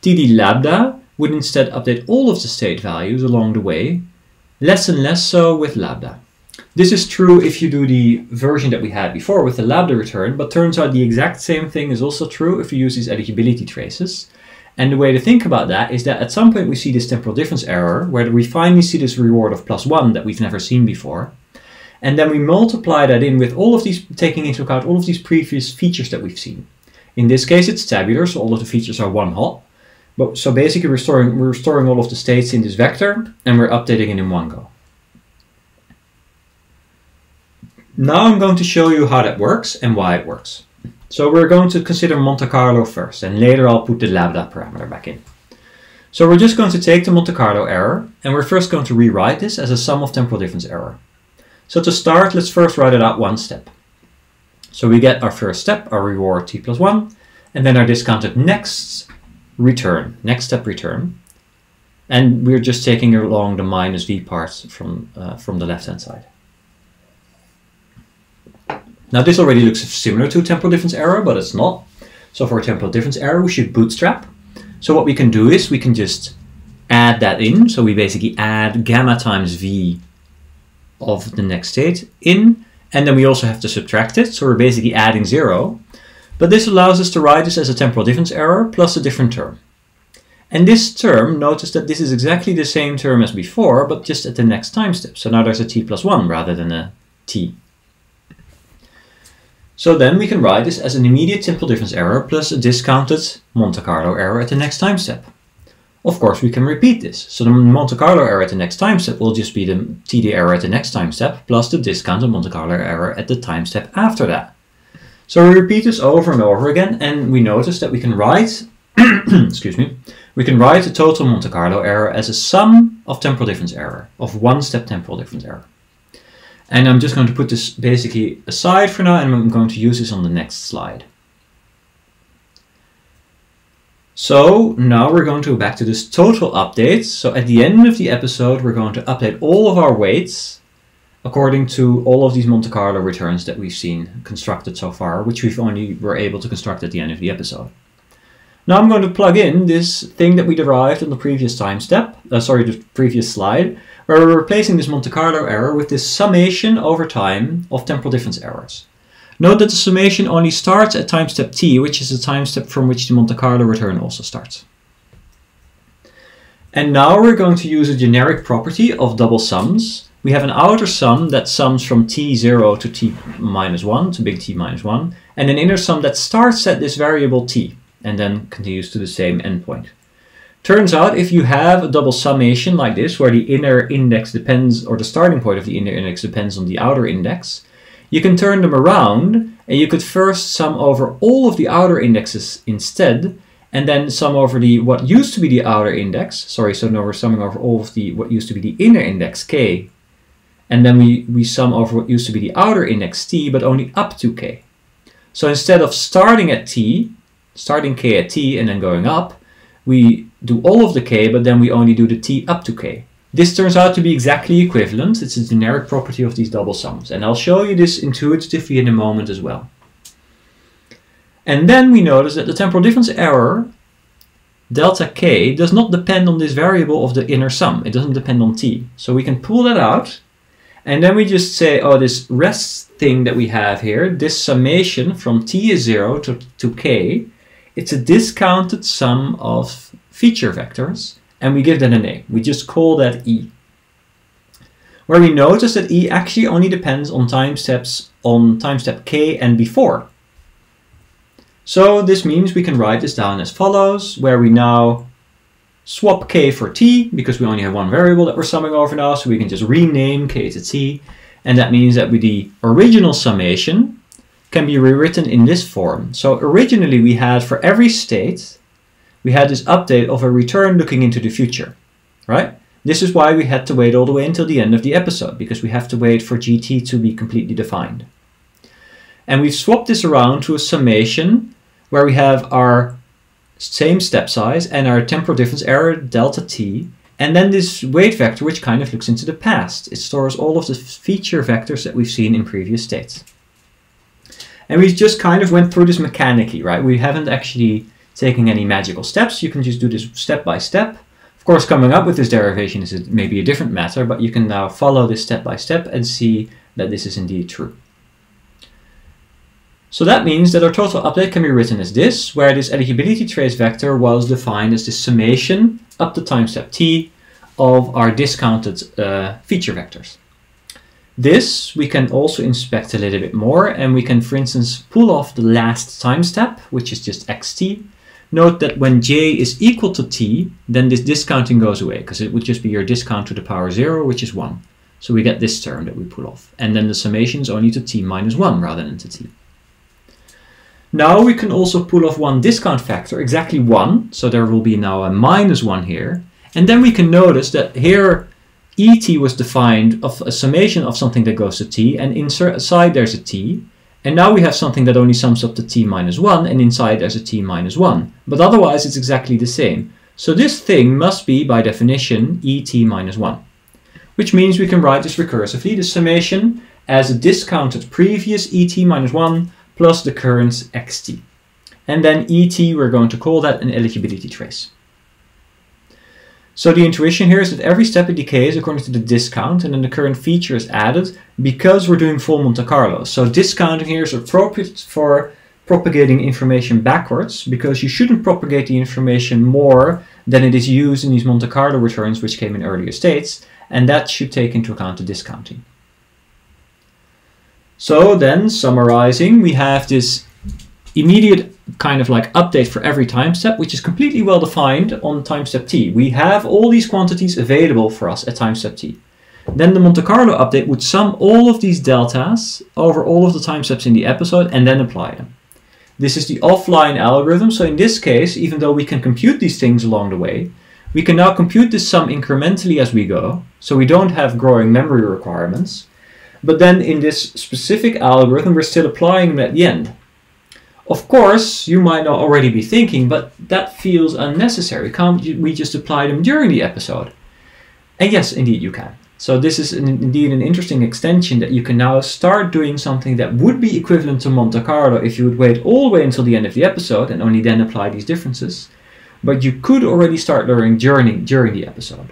TD lambda would instead update all of the state values along the way, less and less so with lambda. This is true if you do the version that we had before with the lambda return, but turns out the exact same thing is also true if you use these eligibility traces. And the way to think about that is that at some point we see this temporal difference error, where we finally see this reward of +1 that we've never seen before. And then we multiply that in with all of these, taking into account all of these previous features that we've seen. In this case, it's tabular, so all of the features are one hot. But so basically we're storing all of the states in this vector, and we're updating it in one go. Now I'm going to show you how that works and why it works. So we're going to consider Monte-Carlo first, and later I'll put the lambda parameter back in. So we're just going to take the Monte-Carlo error, and we're first going to rewrite this as a sum of temporal difference error. So to start, let's first write it out one step. So we get our first step, our reward t+1, and then our discounted next step return. And we're just taking along the minus v part from the left-hand side. Now this already looks similar to temporal difference error, but it's not. So for a temporal difference error, we should bootstrap. So what we can do is we can just add that in. So we basically add gamma times v of the next state in, and then we also have to subtract it. So we're basically adding 0. But this allows us to write this as a temporal difference error plus a different term. And this term, notice that this is exactly the same term as before, but just at the next time step. So now there's a t+1 rather than a t. So then we can write this as an immediate temporal difference error plus a discounted Monte-Carlo error at the next time step. Of course, we can repeat this. So the Monte-Carlo error at the next time step will just be the TD error at the next time step plus the discounted Monte-Carlo error at the time step after that. So we repeat this over and over again, and we notice that we can write, excuse me, we can write the total Monte-Carlo error as a sum of temporal difference error, of one-step temporal difference error. And I'm just going to put this basically aside for now, and I'm going to use this on the next slide. So now we're going to go back to this total update. So at the end of the episode, we're going to update all of our weights according to all of these Monte-Carlo returns that we've seen constructed so far, which we've only were able to construct at the end of the episode. Now I'm going to plug in this thing that we derived on the previous time step, the previous slide, where we're replacing this Monte-Carlo error with this summation over time of temporal difference errors. Note that the summation only starts at time step t, which is the time step from which the Monte-Carlo return also starts. And now we're going to use a generic property of double sums. We have an outer sum that sums from t0 to t-1, to big T-1, and an inner sum that starts at this variable t, and then continues to the same endpoint. Turns out if you have a double summation like this, where the inner index depends, or the starting point of the inner index depends on the outer index, you can turn them around, and you could first sum over all of the outer indexes instead, and then sum over what used to be the outer index. So now we're summing over all of what used to be the inner index k, and then we sum over what used to be the outer index t, but only up to k. So instead of starting k at t and then going up, we do all of the k, but then we only do the t up to k. This turns out to be exactly equivalent. It's a generic property of these double sums, and I'll show you this intuitively in a moment as well. And then we notice that the temporal difference error, delta k, does not depend on this variable of the inner sum. It doesn't depend on t. So we can pull that out, and then we just say, oh, this rest thing that we have here, this summation from t is 0 to k, it's a discounted sum of feature vectors, and we give that a name. We just call that E. Where we notice that E actually only depends on time step K and before. So this means we can write this down as follows, where we now swap K for T, because we only have one variable that we're summing over now, so we can just rename K to T. And that means that the original summation can be rewritten in this form. So originally we had, for every state, we had this update of a return looking into the future, right? This is why we had to wait all the way until the end of the episode, because we have to wait for GT to be completely defined. And we've swapped this around to a summation where we have our same step size and our temporal difference error, delta t, and then this weight vector which kind of looks into the past. It stores all of the feature vectors that we've seen in previous states. And we just kind of went through this mechanically, right? We haven't actually taken any magical steps. You can just do this step by step. Of course, coming up with this derivation is maybe a different matter, but you can now follow this step by step and see that this is indeed true. So that means that our total update can be written as this, where this eligibility trace vector was defined as the summation up to time step t of our discounted feature vectors. This we can also inspect a little bit more, and we can, for instance, pull off the last time step, which is just xt. Note that when j is equal to t, then this discounting goes away, because it would just be your discount to the power 0, which is 1. So we get this term that we pull off. And then the summation is only to t minus 1 rather than to t. Now we can also pull off one discount factor, exactly 1. So there will be now a minus 1 here. And then we can notice that here et was defined of a summation of something that goes to t, and inside there's a t. And now we have something that only sums up to t minus 1, and inside there's a t minus 1. But otherwise it's exactly the same. So this thing must be, by definition, et minus 1. Which means we can write this recursively, the summation, as a discounted previous et minus 1 plus the current xt. And then et, we're going to call that an eligibility trace. So the intuition here is that every step it decays according to the discount, and then the current feature is added because we're doing full Monte Carlo. So discounting here is appropriate for propagating information backwards, because you shouldn't propagate the information more than it is used in these Monte Carlo returns which came in earlier states, and that should take into account the discounting. So then, summarizing, we have this immediate kind of like update for every time step, which is completely well defined on time step t. We have all these quantities available for us at time step t. Then the Monte Carlo update would sum all of these deltas over all of the time steps in the episode and then apply them. This is the offline algorithm, so in this case, even though we can compute these things along the way, we can now compute this sum incrementally as we go, so we don't have growing memory requirements. But then in this specific algorithm, we're still applying them at the end. Of course, you might not already be thinking, but that feels unnecessary. Can't we just apply them during the episode? And yes, indeed you can. So this is indeed an interesting extension, that you can now start doing something that would be equivalent to Monte Carlo if you would wait all the way until the end of the episode and only then apply these differences. But you could already start learning during the episode.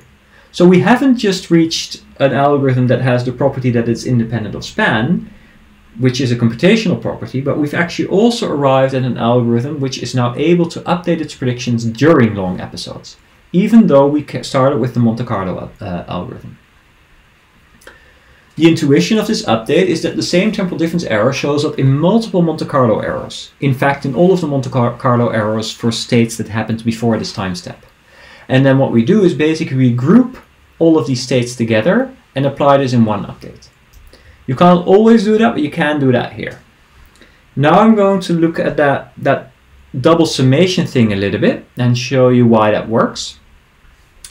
So we haven't just reached an algorithm that has the property that it's independent of span, which is a computational property, but we've actually also arrived at an algorithm which is now able to update its predictions during long episodes, even though we started with the Monte Carlo algorithm. The intuition of this update is that the same temporal difference error shows up in multiple Monte Carlo errors. In fact, in all of the Monte Carlo errors for states that happened before this time step. And then what we do is basically we group all of these states together and apply this in one update. You can't always do that, but you can do that here. Now I'm going to look at that double summation thing a little bit and show you why that works.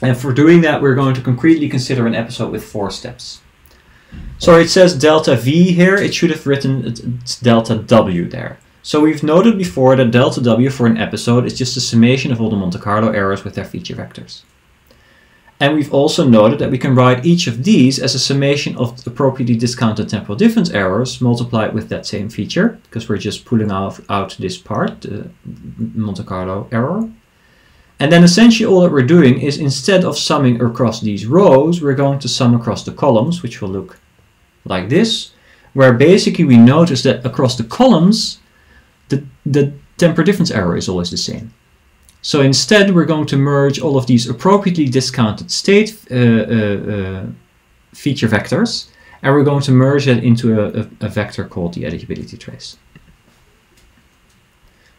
And for doing that, we're going to concretely consider an episode with 4 steps. So it says delta V here, it should have written delta W there. So we've noted before that delta W for an episode is just a summation of all the Monte Carlo errors with their feature vectors. And we've also noted that we can write each of these as a summation of appropriately discounted temporal difference errors multiplied with that same feature, because we're just pulling out this part, the Monte Carlo error. And then essentially all that we're doing is, instead of summing across these rows, we're going to sum across the columns, which will look like this, where basically we notice that across the columns, the temporal difference error is always the same. So instead, we're going to merge all of these appropriately discounted state feature vectors, and we're going to merge it into a vector called the eligibility trace.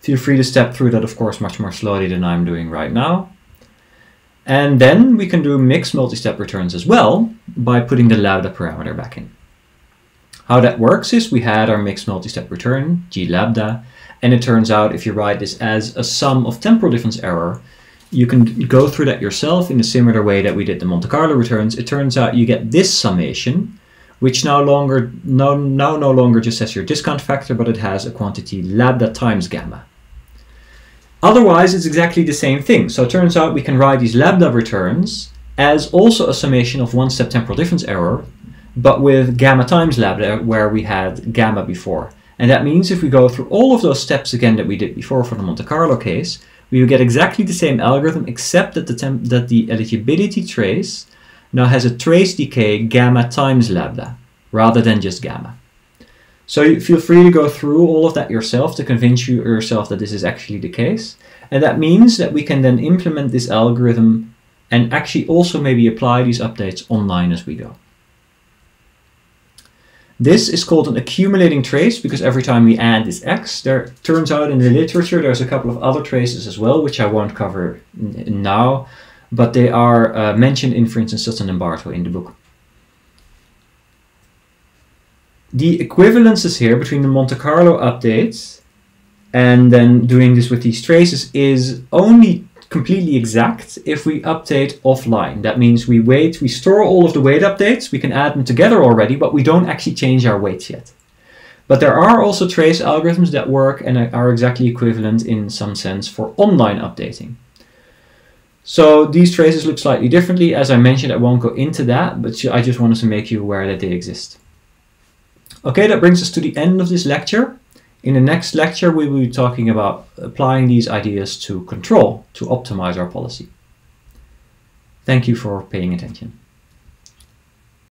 Feel free to step through that, of course, much more slowly than I'm doing right now. And then we can do mixed multi-step returns as well by putting the lambda parameter back in. How that works is we had our mixed multi-step return, g lambda, and it turns out if you write this as a sum of temporal difference error, you can go through that yourself in a similar way that we did the Monte-Carlo returns. It turns out you get this summation, which no longer just has your discount factor, but it has a quantity lambda times gamma. Otherwise, it's exactly the same thing. So it turns out we can write these lambda returns as also a summation of one-step temporal difference error, but with gamma times lambda where we had gamma before. And that means if we go through all of those steps again that we did before for the Monte-Carlo case, we will get exactly the same algorithm, except that the eligibility trace now has a trace decay gamma times lambda rather than just gamma. So you feel free to go through all of that yourself to convince yourself that this is actually the case. And that means that we can then implement this algorithm and actually also maybe apply these updates online as we go. This is called an accumulating trace because every time we add this x, there turns out in the literature there's a couple of other traces as well, which I won't cover now, but they are mentioned in, for instance, Sutton and Bartow in the book. The equivalences here between the Monte-Carlo updates and then doing this with these traces is only completely exact if we update offline. That means we store all of the weight updates, we can add them together already, but we don't actually change our weights yet. But there are also trace algorithms that work and are exactly equivalent in some sense for online updating. So these traces look slightly differently. As I mentioned, I won't go into that, but I just wanted to make you aware that they exist. Okay, that brings us to the end of this lecture. In the next lecture, we will be talking about applying these ideas to control, to optimize our policy. Thank you for paying attention.